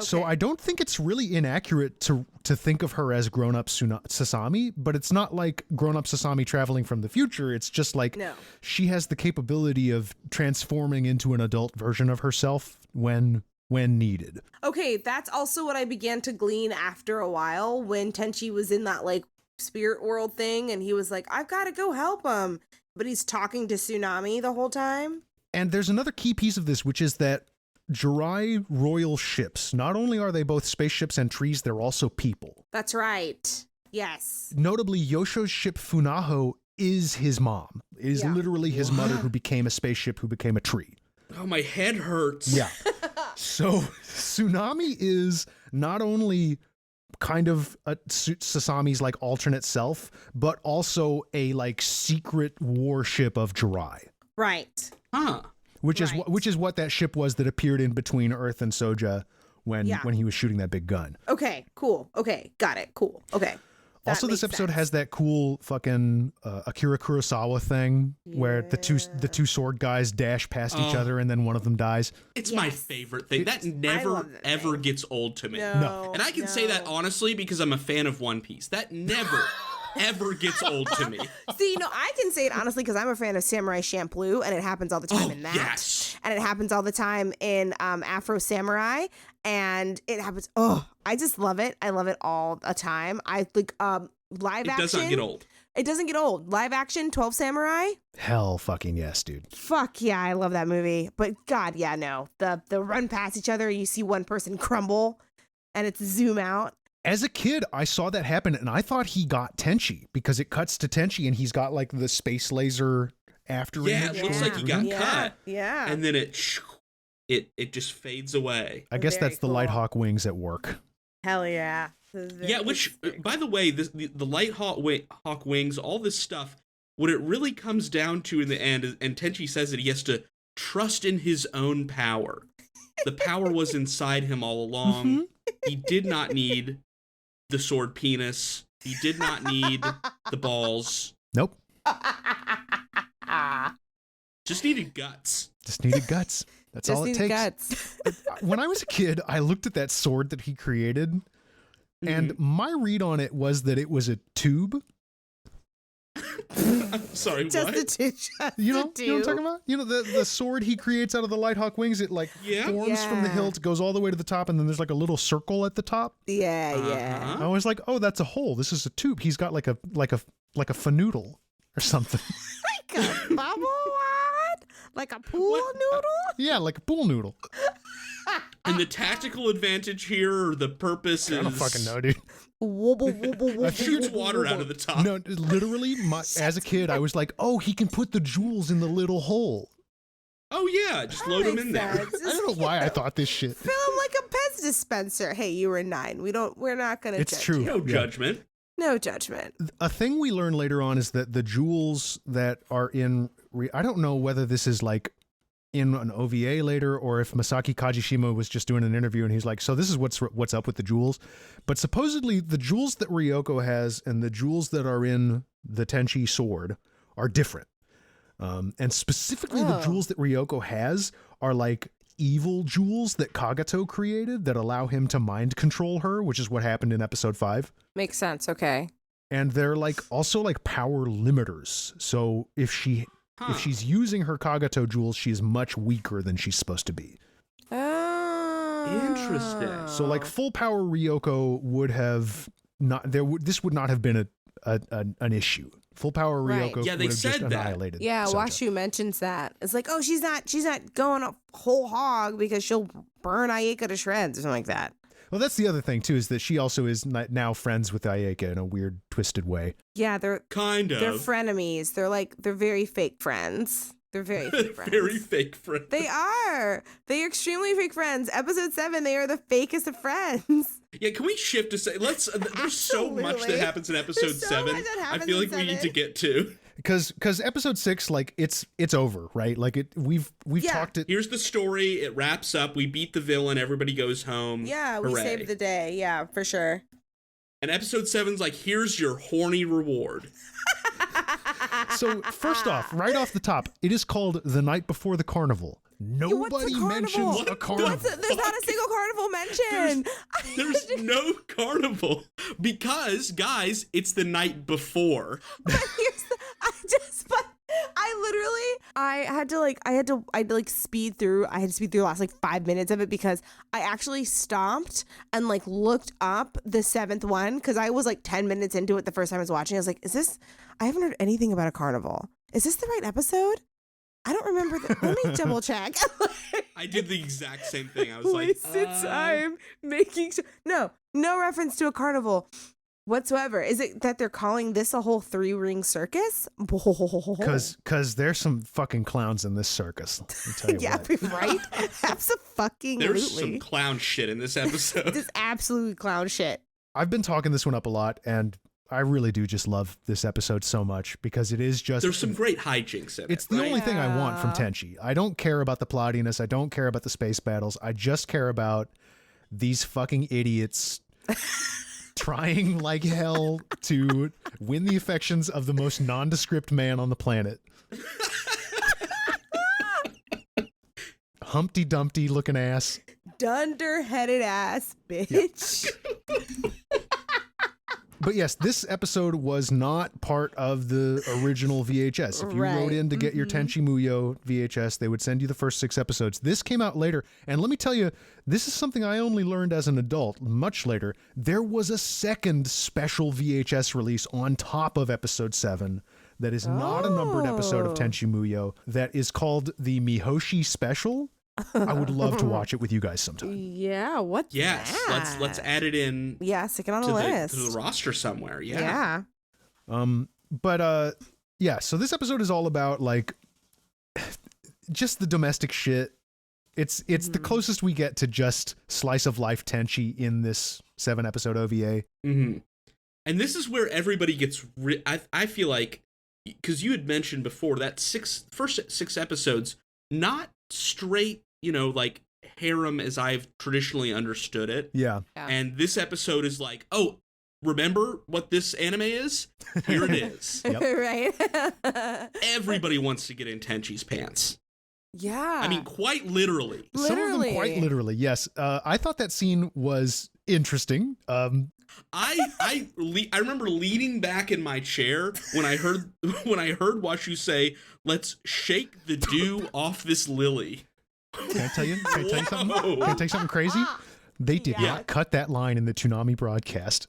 So
Okay.
I don't think it's really inaccurate to think of her as grown-up Sasami, but it's not like grown-up Sasami traveling from the future. It's just like
No.
she has the capability of transforming into an adult version of herself when needed.
Okay, that's also what I began to glean after a while when Tenchi was in that like spirit world thing and he was like, I've got to go help him. But he's talking to Tsunami the whole time.
And there's another key piece of this, which is that Jirai royal ships, not only are they both spaceships and trees, they're also people.
That's right. Yes.
Notably, Yosho's ship Funaho is his mom. It is
Yeah.
literally his mother who became a spaceship, who became a tree.
Oh, my head hurts.
Yeah. So Tsunami is not only kind of Sasami's like alternate self, but also a like secret warship of Jirai,
Right.
Huh.
which
Right.
is what that ship was that appeared in between Earth and Soja when he was shooting that big gun.
Okay, cool. Okay, got it. Cool. Okay. That
Also, this
makes
episode
sense.
has that cool fucking Akira Kurosawa thing where the two sword guys dash past each
Oh.
other and then one of them dies.
It's my
Yes.
favorite thing. That
I
never,
love that
ever
thing.
gets old to me.
No.
And I can say that honestly because I'm a fan of One Piece. That never, ever gets old to me.
See, no, I can say it honestly because I'm a fan of Samurai Champloo, and it happens all the time
Oh,
in that.
yes.
And it happens all the time in Afro Samurai, and it happens. Oh, I just love it. I love it all the time. I think live
It
action.
does not get old.
It doesn't get old. Live action, 12 Samurai.
Hell fucking yes, dude.
Fuck yeah, I love that movie. But God, yeah, no. The run past each other, you see one person crumble, and it's zoom out.
As a kid, I saw that happen and I thought he got Tenchi because it cuts to Tenchi and he's got like the space laser after
Yeah,
image.
it looks like he got
yeah.
cut.
Yeah.
And then it just fades away.
I guess
Very
that's the
cool.
Lighthawk wings at work.
Hell yeah. This is very-
Yeah, which,
it's very
by the way, the light hawk wings, all this stuff, what it really comes down to in the end, is, and Tenchi says that he has to trust in his own power. The power was inside him all along. He did not need the sword penis. He did not need the balls.
Nope.
Just needed guts.
Just needed guts. That's
Just
all it
need
takes.
guts.
When I was a kid, I looked at that sword that he created, and my read on it was that it was a tube.
I'm sorry,
Just
what?
the two. Just
You know,
the
you know what I'm
two.
talking about? You know, the sword he creates out of the Lighthawk wings, it like
Yeah.
forms from the
Yeah.
hilt, goes all the way to the top, and then there's like a little circle at the top.
Yeah,
Uh-huh.
yeah.
I was like, oh, that's a hole. This is a tube. He's got like a fanoodle or something.
Like a bubble what? Like a pool noodle?
Yeah, like a pool noodle.
And the tactical advantage here, or the purpose
I
is...
don't fucking know, dude.
Wobble, wobble, wobble,
Shoots
wobble,
water
wobble.
out of the top.
No, literally, as a kid, I was like, oh, he can put the jewels in the little hole.
Oh yeah, just load them in there.
I don't know why I thought this shit.
Fill him like a Pez dispenser. Hey, you were 9. We're not gonna
It's
judge
true.
you.
No
Yeah.
judgment.
No judgment.
A thing we learn later on is that the jewels that are in, I don't know whether this is like in an OVA later or if Masaki Kajishima was just doing an interview and he's like, so this is what's up with the jewels. But supposedly the jewels that Ryoko has and the jewels that are in the Tenchi sword are different. And specifically the jewels that Ryoko has are like evil jewels that Kagato created that allow him to mind control her, which is what happened in episode 5.
Makes sense. Okay.
And they're like also like power limiters. So if she's using her Kagato jewels, she's much weaker than she's supposed to be.
Oh.
Interesting.
So like full power Ryoko would have not this would not have been an issue. Full power
Right.
Ryoko
Yeah, they
would have
said
just
that.
annihilated.
Yeah,
Sojo.
Washu mentions that. It's like, oh, she's not going a whole hog because she'll burn Ayeka to shreds or something like that.
Well, that's the other thing too, is that she also is now friends with Ayeka in a weird, twisted way.
Yeah, they're
Kind of.
frenemies. They're very fake friends. They're very fake friends.
Very fake friend.
They are. They are extremely fake friends. Episode 7, they are the fakest of friends.
Yeah, can we shift to say there's so much that
Absolutely.
happens in episode
There's so
7.
much that
I
happens
feel
in
like we need
7.
to get to.
Because episode 6, like it's over, right? Like we've
Yeah.
talked it.
Here's the story. It wraps up. We beat the villain. Everybody goes home.
Yeah, we
Hooray.
saved the day. Yeah, for sure.
And episode 7's like, here's your horny reward.
So first off, right off the top, it is called The Night Before the Carnival. Nobody mentions a carnival.
There's not a single carnival mentioned.
There's no carnival because, guys, it's the night before.
But I had to speed through. I had to speed through the last like 5 minutes of it because I actually stopped and like looked up the 7th one because I was like 10 minutes into it the first time I was watching. I was like, I haven't heard anything about a carnival. Is this the right episode? I don't remember. Let me double check.
I did the exact same thing. I was like,
Wasted time making sure. No reference to a carnival whatsoever. Is it that they're calling this a whole 3-ring circus?
Because there's some fucking clowns in this circus. Let me tell you
Yeah,
what.
right? Absolutely.
there's some clown shit in this episode.
Just absolute clown shit.
I've been talking this one up a lot, and I really do just love this episode so much because it is just.
There's some great hijinks in it.
It's the
right?
only thing I want from
Yeah.
Tenchi. I don't care about the plottiness. I don't care about the space battles. I just care about these fucking idiots trying like hell to win the affections of the most nondescript man on the planet. Humpty Dumpty looking ass.
Dunder-headed ass bitch.
But yes, this episode was not part of the original VHS. If you
Right.
wrote in to get your Tenchi Muyo VHS, they would send you the first 6 episodes. This came out later, and let me tell you, this is something I only learned as an adult, much later. There was a second special VHS release on top of episode 7 that is not a numbered episode of Tenchi Muyo that is called the Mihoshi Special. I would love to watch it with you guys sometime.
Yeah, what's
Yes,
that?
let's add it in
Yeah, stick it on
to
the
the,
list.
to the roster somewhere. Yeah.
Yeah, so this episode is all about like just the domestic shit. It's the closest we get to just slice of life Tenchi in this 7 episode OVA.
Mm-hmm. And this is where everybody gets. I feel like because you had mentioned before that first 6 episodes, not straight, like harem as I've traditionally understood it.
Yeah.
And this episode is like, oh, remember what this anime is? Here it is.
Yep.
Right?
Everybody wants to get in Tenchi's pants.
Yeah.
I mean, quite literally.
Some of them quite literally, yes. I thought that scene was interesting.
I remember leaning back in my chair when I heard Washu say, "Let's shake the dew off this lily."
Can I tell you something?
Whoa.
Can I tell you something crazy? They did
Yeah.
not cut that line in the Toonami broadcast.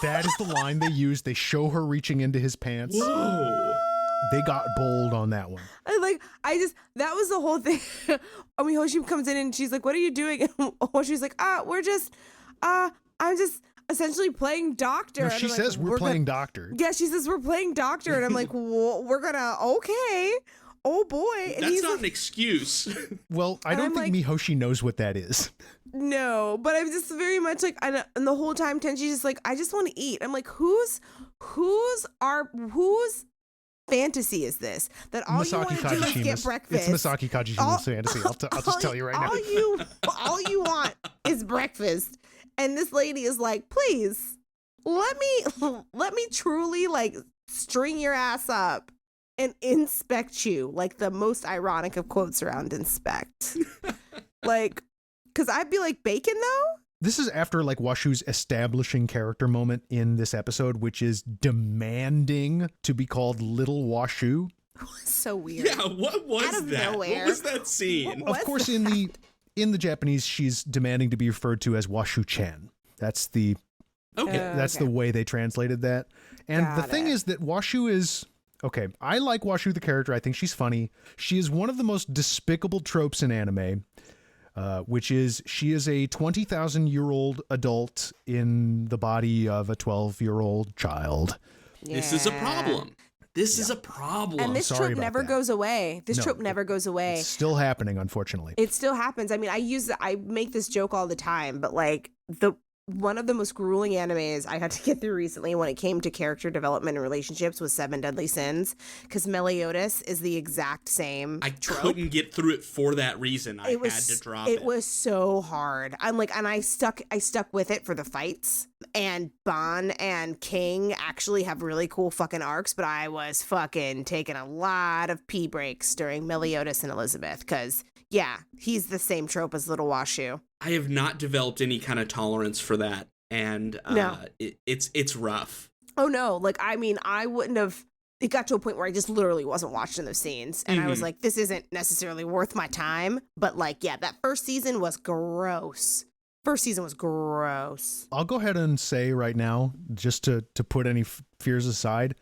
That is the line they used. They show her reaching into his pants.
Whoa.
They got bold on that one.
that was the whole thing. I mean, Hoshi comes in and she's like, what are you doing? And Hoshi's like, I'm just essentially playing doctor.
No,
And
she
I'm like,
says we're playing doctor.
Yeah, she says we're playing doctor. And I'm like, we're gonna, okay. Oh boy. And
That's not
like,
an excuse.
Well, I don't think Mihoshi knows what that is.
no, but I'm just very much like, and the whole time Tenchi's just like, I just want to eat. I'm like, whose fantasy is this? That all you want to do is get breakfast.
It's Masaki Kajishima's fantasy. I'll just tell you right now.
All you want is breakfast. And this lady is like, please, let me truly like string your ass up and inspect you. Like the most ironic of quotes around inspect. Like, because I'd be like, bacon though?
This is after like Washu's establishing character moment in this episode, which is demanding to be called Little Washu.
So weird.
Yeah, what was
Out of
that?
nowhere.
What was that scene?
What
Of course, in the Japanese, she's demanding to be referred to as Washu-chan. That's the
Okay.
the way they translated that. And the
Got
thing
it.
is that Washu is okay. I like Washu the character. I think she's funny. She is one of the most despicable tropes in anime. Which is she is a 20,000-year-old adult in the body of a 12-year-old child.
This is a problem. This is a problem.
And this
Sorry
trope
about
never
that.
goes away. This
No,
trope never goes away.
It's still happening, unfortunately.
It still happens. I mean, I make this joke all the time, but like one of the most grueling animes I had to get through recently when it came to character development and relationships was Seven Deadly Sins, because Meliodas is the exact same
I
trope.
couldn't get through it for that reason. I had to drop it.
It was so hard. I'm like, and I stuck with it for the fights. And Bon and King actually have really cool fucking arcs, but I was fucking taking a lot of pee breaks during Meliodas and Elizabeth, because yeah, he's the same trope as Little Washu.
I have not developed any kind of tolerance for that, and
No.
it's rough.
Oh no, like I mean, I wouldn't have. It got to a point where I just literally wasn't watching those scenes, and I was like, this isn't necessarily worth my time. But like, yeah, that first season was gross. First season was gross.
I'll go ahead and say right now, just to put any fears aside,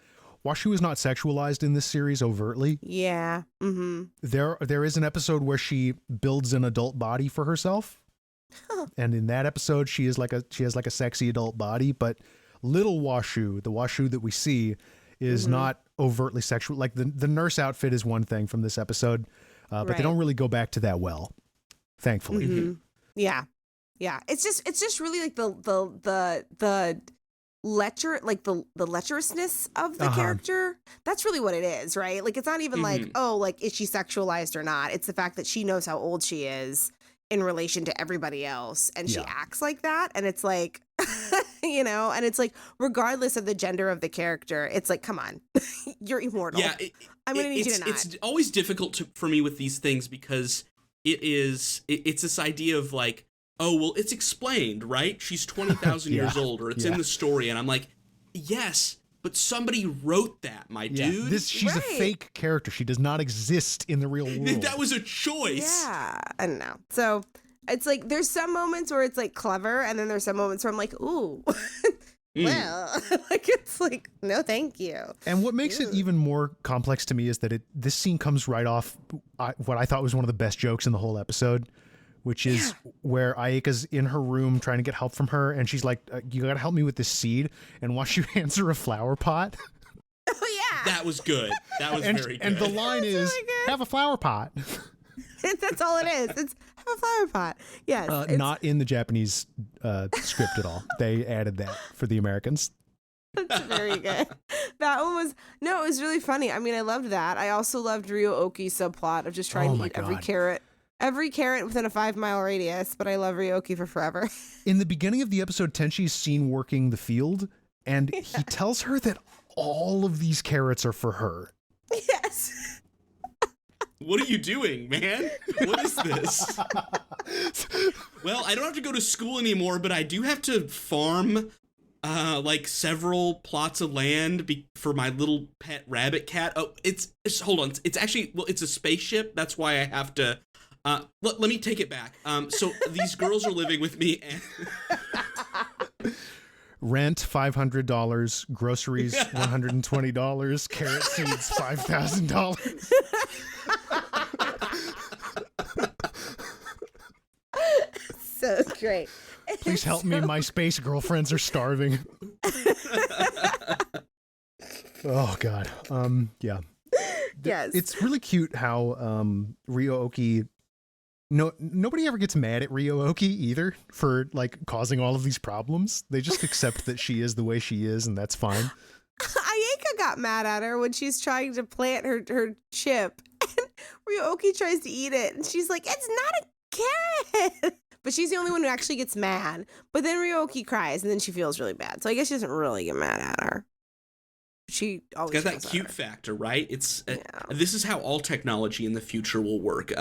Washu is not sexualized in this series overtly.
Yeah. Mm-hmm.
There is an episode where she builds an adult body for herself. And in that episode, she has like a sexy adult body, but Little Washu, the Washu that we see, is not overtly sexual. Like the nurse outfit is one thing from this episode, but
Right.
they don't really go back to that well, thankfully.
Mm-hmm. Yeah. Yeah. It's just really like the lecherousness of the character. That's really what it is, right? Like it's not even like, oh, like is she sexualized or not? It's the fact that she knows how old she is in relation to everybody else, and she acts like that, and it's like and it's like regardless of the gender of the character, it's like, come on. You're immortal.
Yeah,
I'm gonna need you to not.
It's always difficult for me with these things because it's this idea of like, oh, well, it's explained, right? She's 20,000 years old, or it's in the story, and I'm like, yes, but somebody wrote that, my dude.
She's a fake character. She does not exist in the real world.
That was a choice.
Yeah, I don't know. So it's like there's some moments where it's like clever, and then there's some moments where I'm like, ooh, well, like it's like, no, thank you.
And what makes it even more complex to me is that this scene comes right off what I thought was one of the best jokes in the whole episode, which is where Ayaka's in her room trying to get help from her, and she's like, you gotta help me with this seed, and Washu hands her a flower pot.
Oh yeah,
That was good. That was very good.
And the line is,
really good.
have a flower pot.
That's all it is. It's have a flower pot. Yes, it's
Not in the Japanese script at all. They added that for the Americans.
That's very good. That one was it was really funny. I mean, I loved that. I also loved Ryo-Oki's subplot of just trying to eat every carrot within a 5-mile radius. But I love Ryo-Oki for forever.
In the beginning of the episode, Tenchi's seen working the field, and he tells her that all of these carrots are for her.
Yes.
What are you doing, man? What is this? Well, I don't have to go to school anymore, but I do have to farm like several plots of land for my little pet rabbit cat. Oh, it's hold on. It's actually, well, it's a spaceship. That's why I have to let me take it back. So these girls are living with me, and
Rent $500, groceries $120, carrot seeds $5,000.
great.
Please help me. My space girlfriends are starving. Oh God. Yeah.
Yes.
It's really cute how Ryo-Oki. No, nobody ever gets mad at Ryo-Oki either for like causing all of these problems. They just accept that she is the way she is, and that's fine.
Ayeka got mad at her when she's trying to plant her chip, and Ryo-Oki tries to eat it, and she's like, "It's not a carrot." But she's the only one who actually gets mad. But then Ryo-Oki cries, and then she feels really bad. So I guess she doesn't really get mad at her. She always
It's got that
yells at
cute
her.
factor, right? It's
Yeah.
this is how all technology in the future will work.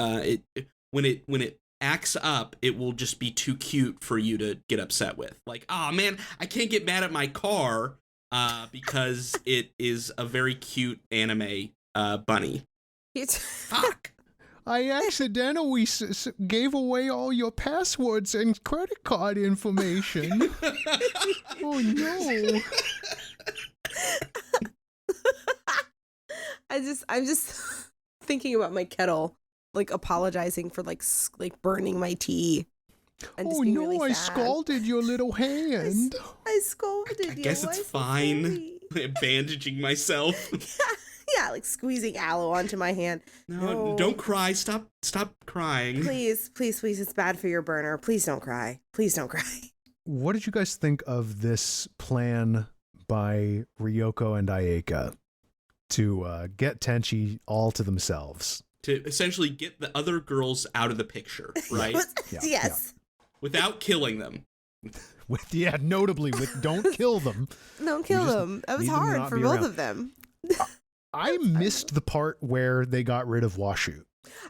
When it acts up, it will just be too cute for you to get upset with. Like, oh man, I can't get mad at my car because it is a very cute anime bunny.
It's
Fuck.
I accidentally gave away all your passwords and credit card information. Oh no.
I'm just thinking about my kettle, like apologizing for like burning my tea. And just
Oh
being
no,
really
I
sad.
scalded your little hand.
I scolded you.
I guess it's
I'm so
fine.
sorry.
Bandaging myself.
Yeah, like squeezing aloe onto my hand.
No, don't cry. Stop crying.
Please, it's bad for your burner. Please don't cry. Please don't cry.
What did you guys think of this plan by Ryoko and Ayeka to get Tenchi all to themselves?
To essentially get the other girls out of the picture, right?
Yeah,
Yes.
Without killing them.
Notably with don't kill them.
Don't kill
just
them. That was
need them to
hard
not
for
be
both
around.
of them.
I missed the part where they got rid of Washu.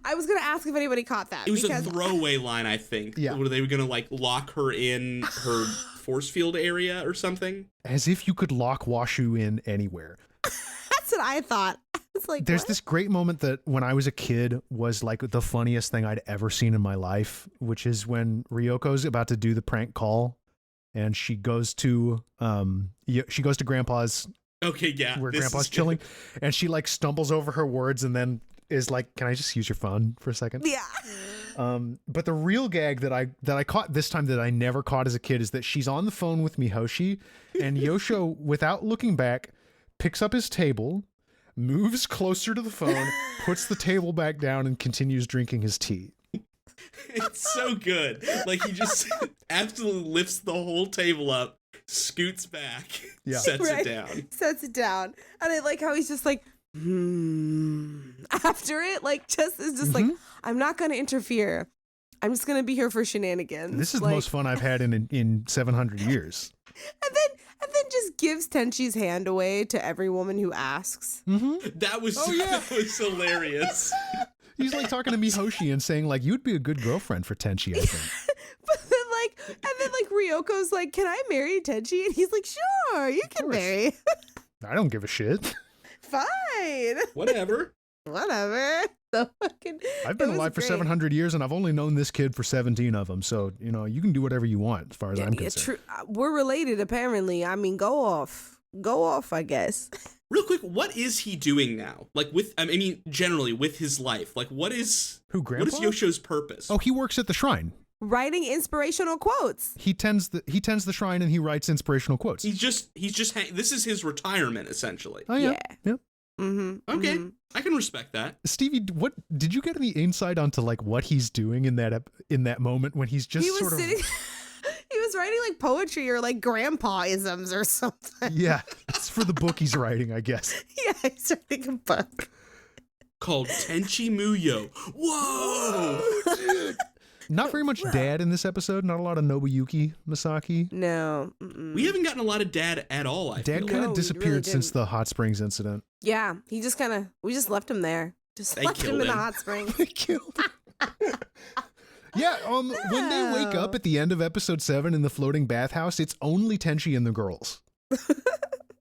I was gonna ask if anybody caught that.
It was
because
a throwaway line, I think.
Yeah.
Where they were gonna like lock her in her force field area or something.
As if you could lock Washu in anywhere.
that's what I thought. I was like,
There's
what?
this great moment that when I was a kid was like the funniest thing I'd ever seen in my life, which is when Ryoko's about to do the prank call and she goes to Grandpa's
Okay, yeah.
where
this
Grandpa's
is-
chilling, and she like stumbles over her words and then is like, "Can I just use your phone for a second?"
Yeah.
But the real gag that I caught this time that I never caught as a kid is that she's on the phone with Mihoshi, and Yosho, without looking back, picks up his table, moves closer to the phone, puts the table back down, and continues drinking his tea.
It's so good. Like he just absolutely lifts the whole table up, scoots back,
Yeah.
sets
Right.
it down.
Sets it down. And I like how he's just like, after it, like just is just like, I'm not gonna interfere. I'm just gonna be here for shenanigans.
This is
like,
the most fun I've had in 700 years.
and then just gives Tenchi's hand away to every woman who asks.
That was
yeah.
that was hilarious.
He's like talking to Mihoshi and saying like, "You'd be a good girlfriend for Tenchi, I think."
But then Ryoko's like, can I marry Tenchi? And he's like, sure, you can
course.
marry.
I don't give a shit.
Fine.
Whatever.
Whatever. So fucking.
I've been
it was
alive for
great.
700 years and I've only known this kid for 17 of them. So, you can do whatever you want as far as I'm
Yeah,
concerned.
we're related, apparently. I mean, go off, I guess.
Real quick, what is he doing now? Like generally with his life. Like what is
Who,
what
Grandpa?
is Yosho's purpose?
Oh, he works at the shrine.
Writing inspirational quotes.
He tends the shrine and he writes inspirational quotes.
He's just this is his retirement essentially.
Oh yeah. Yep.
Mm-hmm.
Okay. I can respect that.
Stevie, what did you get any insight onto like what he's doing in that moment when he's just
He was
sort of
sitting. He was writing like poetry or like grandpa-isms or something.
Yeah, it's for the book he's writing, I guess.
Yeah, he's writing a book.
Called Tenchi Muyo. Whoa!
Not very much dad in this episode. Not a lot of Nobuyuki Masaki.
No.
We haven't gotten a lot of dad at all, I
Dad
feel.
kind
No,
of
he
disappeared
really
since
didn't.
the hot springs incident.
Yeah, he just we just left him there. Just
They
left him
killed
in the
him.
hot springs.
They killed him. Yeah, when they wake up at the end of episode 7 in the floating bathhouse, it's only Tenchi and the girls.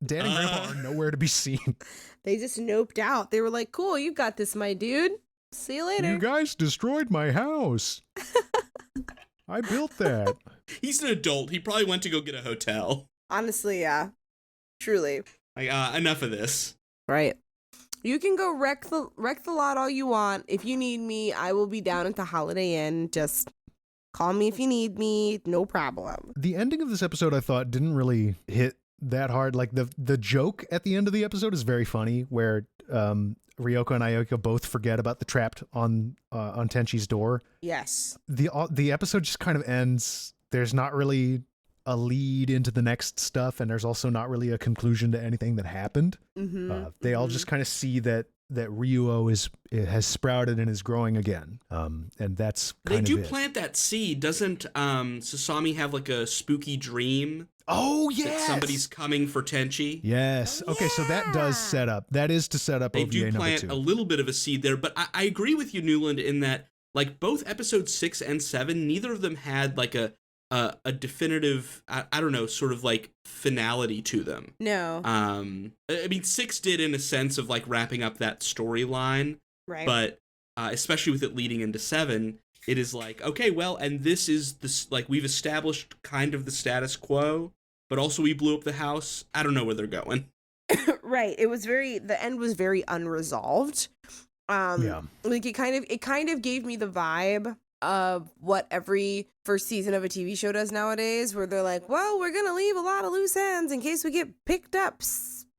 Dad and Grandpa are nowhere to be seen.
They just noped out. They were like, cool, you got this, my dude. See you later.
You guys destroyed my house. I built that.
He's an adult. He probably went to go get a hotel.
Honestly, yeah. Truly.
Like, enough of this.
Right. You can go wreck the lot all you want. If you need me, I will be down at the Holiday Inn just Call me if you need me. No problem.
The ending of this episode, I thought, didn't really hit that hard. Like the joke at the end of the episode is very funny, where Ryoko and Ayako both forget about the trapped on Tenchi's door.
Yes.
The episode just kind of ends. There's not really a lead into the next stuff, and there's also not really a conclusion to anything that happened. They all just kind of see that Ryuo has sprouted and is growing again, and that's kind of
they do
it.
plant that seed. Doesn't Sasami have like a spooky dream?
Oh
That
yes,
somebody's coming for Tenchi.
yes. Okay, so that does set up. That is to set up
They
OVA
do
number
plant
2.
a little bit of a seed there, but I agree with you, Newland, in that like both episodes 6 and 7, neither of them had like a definitive, I don't know, sort of like finality to them.
No.
I mean, 6 did in a sense of like wrapping up that storyline,
Right.
but especially with it leading into 7, it is like, okay, well, and this is this, like, we've established kind of the status quo, but also we blew up the house. I don't know where they're going.
Right. The end was very unresolved.
Yeah.
Like it kind of gave me the vibe of what every first season of a TV show does nowadays, where they're like, well, we're going to leave a lot of loose ends in case we get picked up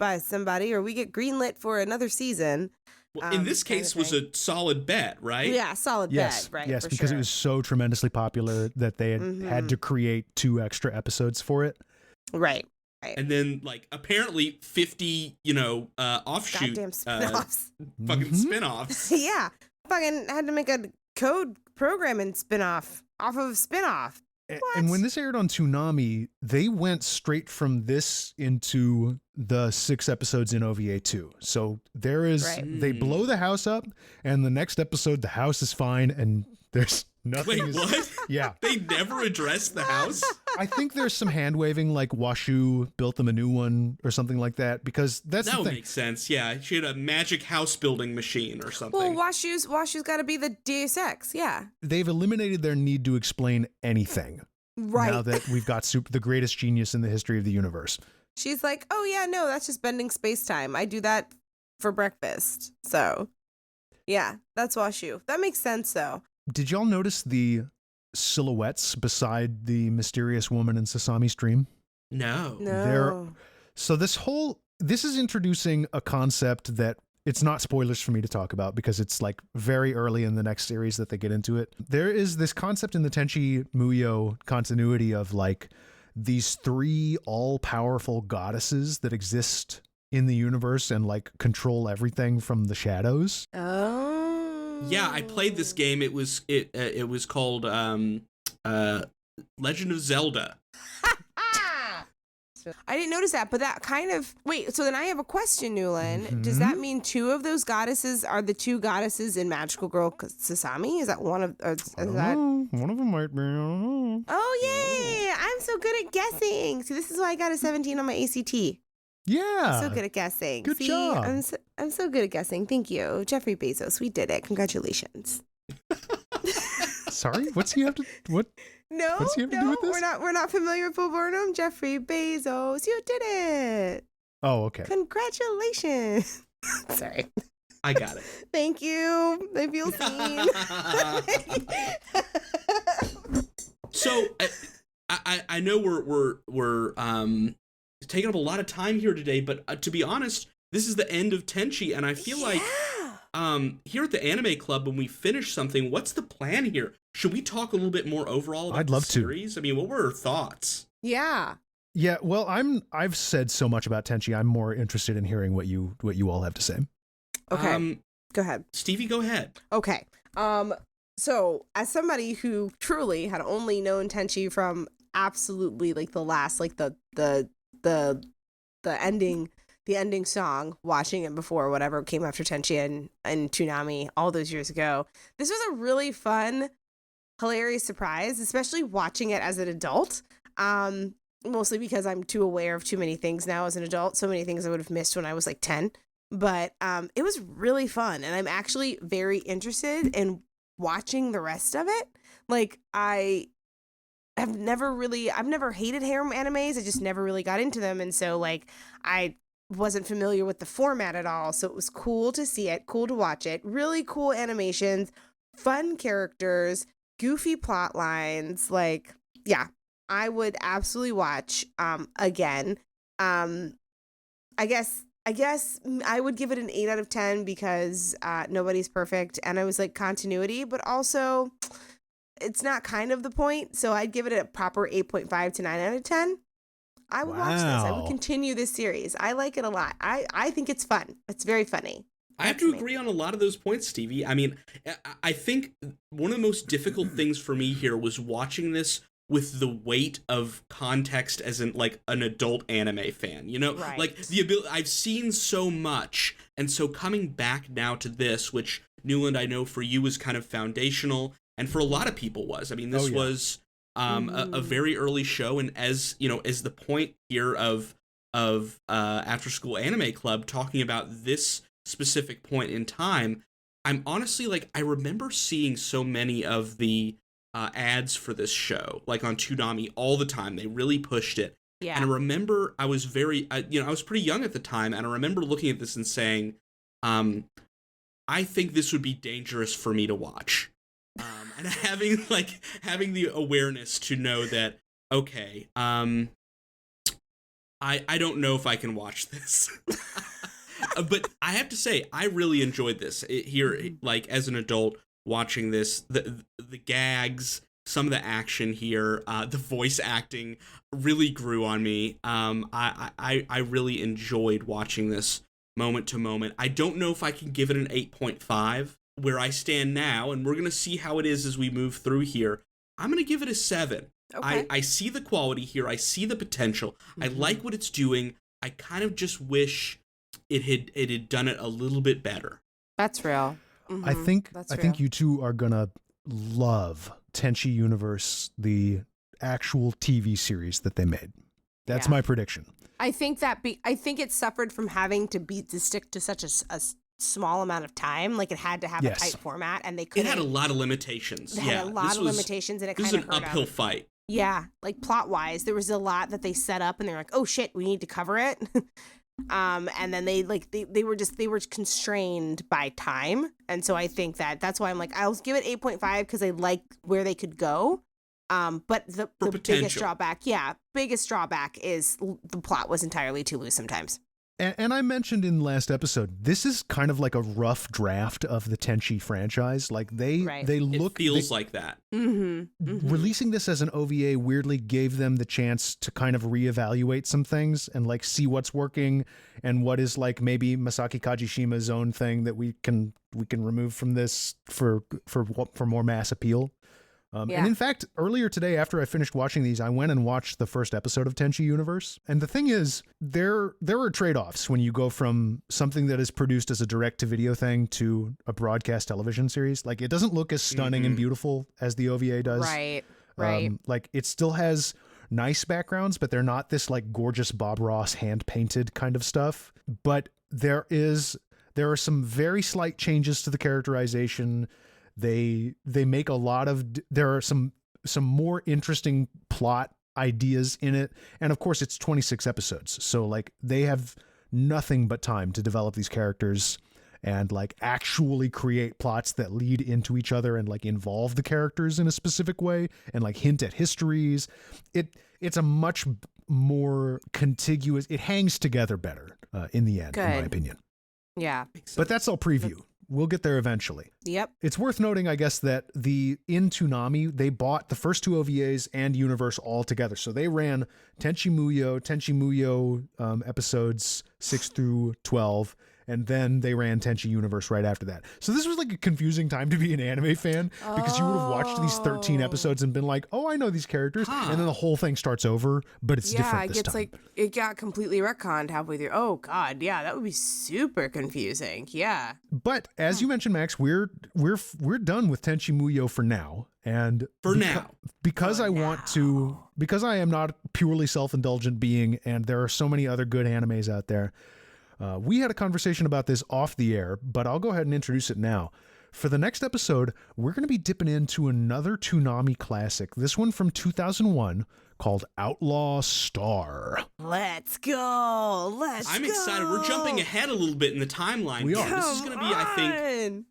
by somebody or we get greenlit for another season.
Well, in this case was a solid bet, right?
Yeah, solid
Yes,
bet, right?
yes,
for
because
sure.
it was so tremendously popular that they had to create 2 extra episodes for it.
Right.
And then, like, apparently 50, offshoot
Goddamn spin-offs.
fucking spin-offs.
Yeah. Fucking had to make a code programming spin-off off of spin-off.
And when this aired on Toonami, they went straight from this into the 6 episodes in OVA 2. So there is,
Right.
they blow the house up, and the next episode, the house is fine, and there's nothing.
Wait, what?
Yeah.
They never addressed the house?
I think there's some hand waving, like Washu built them a new one or something like that, because that's
That
the
would
thing.
make sense. Yeah, she had a magic house building machine or something.
Well, Washu's got to be the Deus Ex. Yeah.
They've eliminated their need to explain anything.
Right.
Now that we've got the greatest genius in the history of the universe.
She's like, oh, yeah, no, that's just bending space-time. I do that for breakfast. So, yeah, that's Washu. That makes sense, though.
Did y'all notice the silhouettes beside the mysterious woman in Sasami's dream?
No.
No.
So this is introducing a concept that it's not spoilers for me to talk about because it's like very early in the next series that they get into it. There is this concept in the Tenchi Muyo continuity of like these 3 all-powerful goddesses that exist in the universe and like control everything from the shadows.
Oh.
Yeah, I played this game. It was called Legend of Zelda.
I didn't notice that, but that kind of... Wait, so then I have a question, Newland. Does that mean 2 of those goddesses are the 2 goddesses in Magical Girl Sasami? Is that one of... Or is
I don't
that...
know. One of them might be. I don't know.
Oh, yay! I'm so good at guessing. See, this is why I got a 17 on my ACT.
Yeah.
So good at guessing.
Good
See,
job.
I'm so good at guessing. Thank you. Jeffrey Bezos, we did it. Congratulations.
Sorry, what's he have to what?
No,
What's he have to do with this?
We're not familiar with Bo Burnham. Jeffrey Bezos, you did it.
Oh, okay.
Congratulations. Sorry.
I got it.
Thank you. I feel seen.
So I know we're taking up a lot of time here today, but to be honest, this is the end of Tenchi, and I feel like here at the Anime Club, when we finish something, what's the plan here? Should we talk a little bit more overall about
I'd
the
love to.
series? I mean, what were our thoughts?
Yeah.
Yeah, well, I've said so much about Tenchi. I'm more interested in hearing what you all have to say.
Okay. Go ahead.
Stevie, go ahead.
Okay. So as somebody who truly had only known Tenchi from absolutely like the last, like the ending song, watching it before whatever came after Tenchi and Toonami all those years ago, this was a really fun, hilarious surprise, especially watching it as an adult. Mostly because I'm too aware of too many things now as an adult. So many things I would have missed when I was like 10. But it was really fun. And I'm actually very interested in watching the rest of it. Like, I've never hated harem animes. I just never really got into them. And so, like, I wasn't familiar with the format at all. So it was cool to see it, cool to watch it. Really cool animations, fun characters, goofy plot lines. Like, yeah, I would absolutely watch again. I guess I would give it an 8 out of 10 because nobody's perfect, and I was like continuity, but also it's not kind of the point. So I'd give it a proper 8.5 to 9 out of 10. I would watch this. I would
Wow.
continue this series. I like it a lot. I think it's fun. It's very funny.
I have to agree on a lot of those points, Stevie. I mean, I think one of the most difficult things for me here was watching this with the weight of context as an adult anime fan, you know,
Right.
like the ability. I've seen so much, and so coming back now to this, which Newland, I know for you was kind of foundational, and for a lot of people was. I mean, this was a very early show, and as you know, as the point here of After School Anime Club talking about this specific point in time, I'm honestly like, I remember seeing so many of the ads for this show, like on Toonami all the time. They really pushed it.
Yeah.
And I remember I was I was pretty young at the time, and I remember looking at this and saying, I think this would be dangerous for me to watch. And having the awareness to know that, okay, I don't know if I can watch this. But I have to say, I really enjoyed this here, like as an adult watching this. The gags, some of the action here, the voice acting really grew on me. I really enjoyed watching this moment to moment. I don't know if I can give it an 8.5 where I stand now, and we're gonna see how it is as we move through here. I'm gonna give it a 7.
Okay.
I see the quality here. I see the potential. I like what it's doing. I kind of just wish it had done it a little bit better.
That's real.
I think you two are gonna love Tenchi Universe, the actual TV series that they made. That's my prediction.
I think it suffered from having to stick to such a small amount of time. Like, it had to have a tight format, and they couldn't.
It had a lot of limitations.
It had a lot of limitations, and it kind of hurt
This is an uphill fight.
Yeah, like plot wise, there was a lot that they set up, and they're like, "Oh shit, we need to cover it." And then they were constrained by time, and so I think that's why I'm like, I'll give it 8.5 because I like where they could go. But the biggest drawback is the plot was entirely too loose sometimes.
And I mentioned in the last episode, this is kind of like a rough draft of the Tenchi franchise. Like they look,
it feels like that.
Releasing this as an OVA weirdly gave them the chance to kind of reevaluate some things and like see what's working and what is like maybe Masaki Kajishima's own thing that we can remove from this for more mass appeal. And in fact, earlier today, after I finished watching these, I went and watched the first episode of Tenchi Universe. And the thing is, there are trade-offs when you go from something that is produced as a direct-to-video thing to a broadcast television series. Like, it doesn't look as stunning and beautiful as the OVA does. Right. Like, it still has nice backgrounds, but they're not this, like, gorgeous Bob Ross hand-painted kind of stuff. But there are some very slight changes to the characterization. They make a lot of, there are some more interesting plot ideas in it. And of course it's 26 episodes. So like they have nothing but time to develop these characters and like actually create plots that lead into each other and like involve the characters in a specific way and like hint at histories. It's a much more contiguous, it hangs together better in the end, in my opinion.
Yeah.
But that's all preview. We'll get there eventually. Yep. It's worth noting, I guess, that in Toonami, they bought the first two OVAs and Universe all together. So they ran Tenchi Muyo episodes 6 through 12, and then they ran Tenchi Universe right after that. So this was like a confusing time to be an anime fan because you would have watched these 13 episodes and been like, oh, I know these characters. And then the whole thing starts over, but it's different this time.
Yeah, it got completely retconned halfway through. Oh, God. Yeah, that would be super confusing. Yeah.
But as you mentioned, Max, we're done with Tenchi Muyo for now. And because I am not a purely self-indulgent being, and there are so many other good animes out there, we had a conversation about this off the air, but I'll go ahead and introduce it now. For the next episode, we're going to be dipping into another Toonami classic. This one from 2001 called Outlaw Star.
Let's go.
I'm excited. We're jumping ahead a little bit in the timeline.
We are.
This is going to be, I think,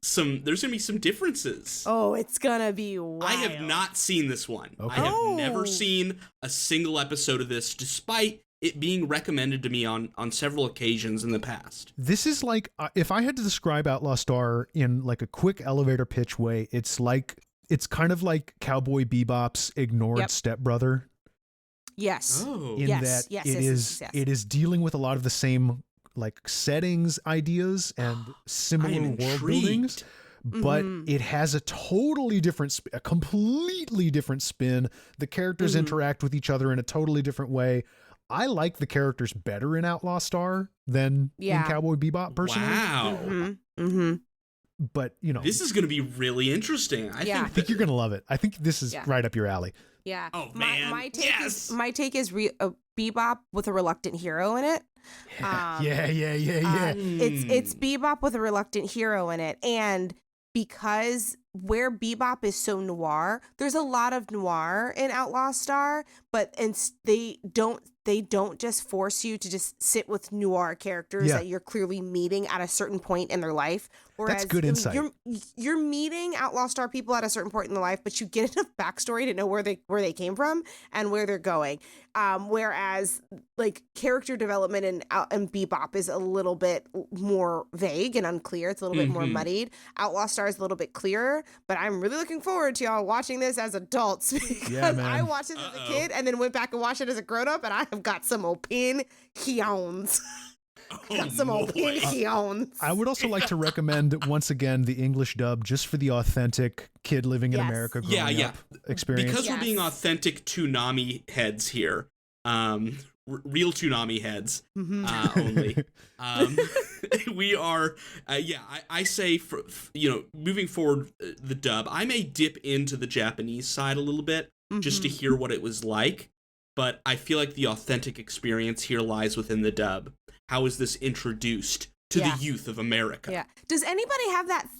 there's going to be some differences.
Oh, it's going to be wild.
I have not seen this one.
Okay.
I have never seen a single episode of this, despite it being recommended to me on several occasions in the past.
This is like, if I had to describe Outlaw Star in like a quick elevator pitch way, it's kind of like Cowboy Bebop's ignored stepbrother.
Yes.
Oh.
In that it is dealing with a lot of the same like settings, ideas, and similar world buildings, but it has a totally different, a completely different spin. The characters interact with each other in a totally different way. I like the characters better in Outlaw Star than in Cowboy Bebop, personally.
Wow.
But, you know.
This is going to be really interesting. I
think you're going to love it. I think this is right up your alley.
Yeah.
Oh, man.
My take is Bebop with a reluctant hero in it.
Yeah.
It's Bebop with a reluctant hero in it. And because where Bebop is so noir, there's a lot of noir in Outlaw Star, but they don't just force you to just sit with noir characters that you're clearly meeting at a certain point in their life. Whereas,
that's good insight.
You're meeting Outlaw Star people at a certain point in their life, but you get enough backstory to know where they came from and where they're going. Whereas like character development in Bebop is a little bit more vague and unclear. It's a little bit more muddied. Outlaw Star is a little bit clearer, but I'm really looking forward to y'all watching this as adults because I watched it as a kid and then went back and watched it as a grown up, and I have got some opinions.
I would also like to recommend once again the English dub, just for the authentic kid living in America growing up experience.
Because we're being authentic Toonami heads here, real Toonami heads only. We are, I say, for moving forward, the dub. I may dip into the Japanese side a little bit just to hear what it was like, but I feel like the authentic experience here lies within the dub. How is this introduced to the youth of America?
Yeah. Does anybody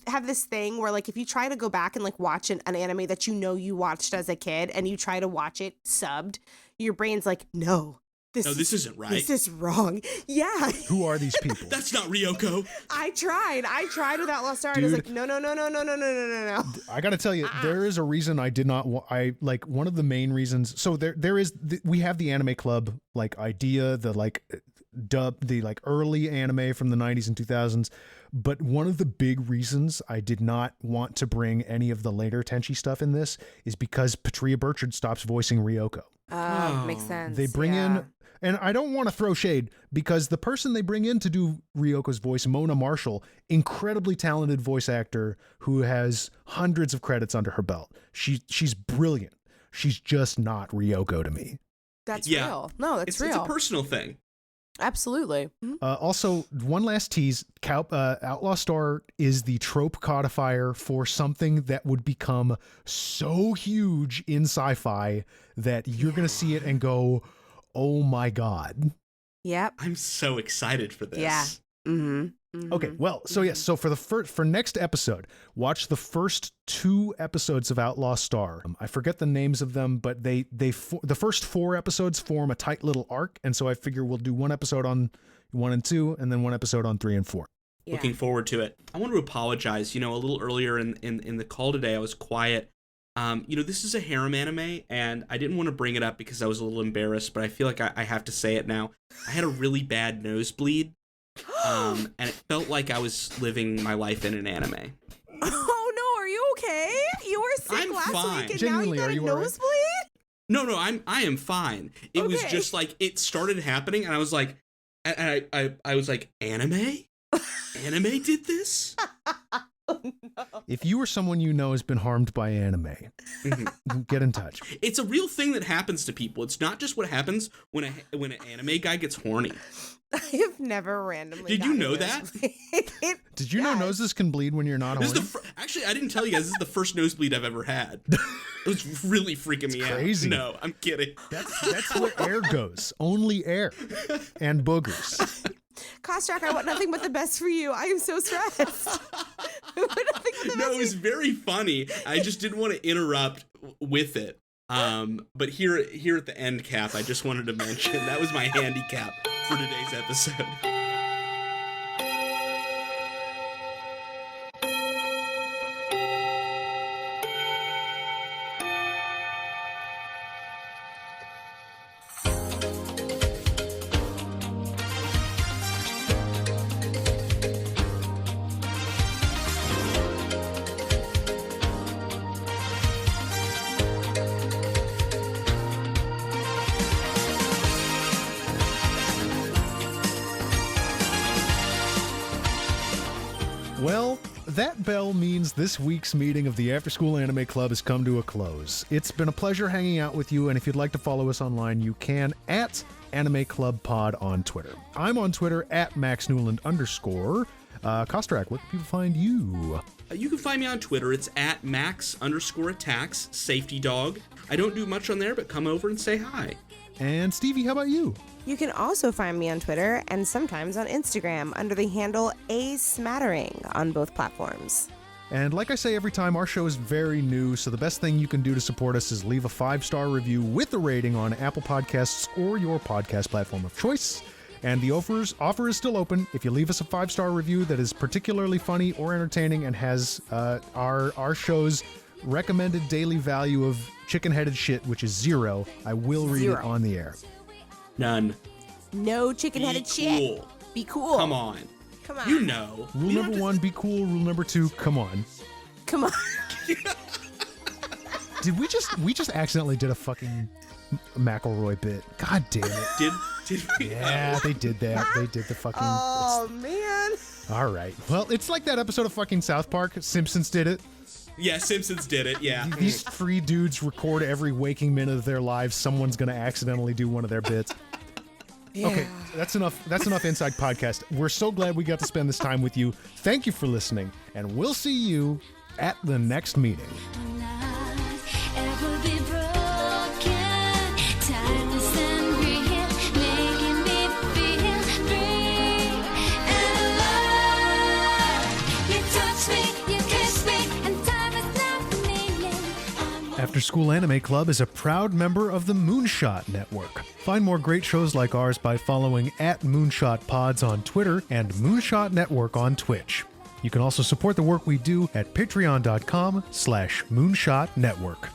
have this thing where like if you try to go back and like watch an anime that you watched as a kid and you try to watch it subbed, your brain's like, no, this isn't right. This is wrong. Yeah.
Who are these people?
That's not Ryoko.
I tried with Outlaw Star, and I was like, no.
I got to tell you, there is a reason I did not. One of the main reasons. So there is. We have the anime club like idea, the like dub, the like early anime from the 90s and 2000s. But one of the big reasons I did not want to bring any of the later Tenchi stuff in this is because Patria Burchard stops voicing Ryoko.
Makes sense.
They bring in. And I don't want to throw shade because the person they bring in to do Ryoko's voice, Mona Marshall, incredibly talented voice actor who has hundreds of credits under her belt. She's brilliant. She's just not Ryoko to me.
That's real. No, that's real.
It's a personal thing.
Absolutely.
Also, one last tease, Outlaw Star is the trope codifier for something that would become so huge in sci-fi that you're going to see it and go, oh my God.
Yep.
I'm so excited for this.
Yeah.
Okay, well, so for next episode, watch the first 2 episodes of Outlaw Star. I forget the names of them, but the first 4 episodes form a tight little arc, and so I figure we'll do 1 episode on 1 and 2, and then 1 episode on 3 and 4.
Yeah.
Looking forward to it. I want to apologize. A little earlier in the call today, I was quiet. This is a harem anime, and I didn't want to bring it up because I was a little embarrassed, but I feel like I have to say it now. I had a really bad nosebleed, and it felt like I was living my life in an anime.
Oh no, are you okay? You were sick last week, and
Genuinely,
now you got a nosebleed?
No, I am fine. It was just like it started happening, and I was like, I was like, anime? Anime did this?
Oh, no.
If you or someone you know has been harmed by anime, get in touch.
It's a real thing that happens to people. It's not just what happens when an anime guy gets horny.
I have never randomly.
Did you know that?
Did you know noses can bleed when you're not horny?
Actually, I didn't tell you guys. This is the first nosebleed I've ever had. It was really freaking me
crazy.
out. No, I'm kidding.
That's where air goes. Only air and boogers.
Kostrak, I want nothing but the best for you. I am so stressed. I want nothing but the
No,
best
it was very funny. I just didn't want to interrupt with it. But here at the end cap, I just wanted to mention that was my handicap for today's episode.
Well, that bell means this week's meeting of the Afterschool Anime Club has come to a close. It's been a pleasure hanging out with you, and if you'd like to follow us online, you can at Anime Club Pod on Twitter. I'm on Twitter at MaxNewland_. Kostrak, where can people find you?
You can find me on Twitter. It's at Max_attacks, safety dog. I don't do much on there, but come over and say hi.
And Stevie, how about you?
You can also find me on Twitter and sometimes on Instagram under the handle asmattering on both platforms.
And like I say every time, our show is very new, so the best thing you can do to support us is leave a 5-star review with a rating on Apple Podcasts or your podcast platform of choice. And the offer is still open. If you leave us a 5-star review that is particularly funny or entertaining and has our show's recommended daily value of chicken-headed shit, which is 0, I will read it on the air.
None.
No chicken-headed shit.
Cool.
Be cool.
Come on.
Come on.
You know.
Rule number 1, be cool. Rule number 2, come on.
Come on.
Did we just accidentally did a fucking McElroy bit? God damn it.
Did we?
Yeah, they did that. They did the fucking...
Oh, man.
All right. Well, it's like that episode of fucking South Park. Simpsons did it.
Yeah, Simpsons did it, yeah.
These 3 dudes record every waking minute of their lives. Someone's going to accidentally do one of their bits.
Yeah.
Okay, that's enough Inside Podcast. We're so glad we got to spend this time with you. Thank you for listening, and we'll see you at the next meeting. Afterschool Anime Club is a proud member of the Moonshot Network. Find more great shows like ours by following at Moonshot Pods on Twitter and Moonshot Network on Twitch. You can also support the work we do at patreon.com/Moonshot Network.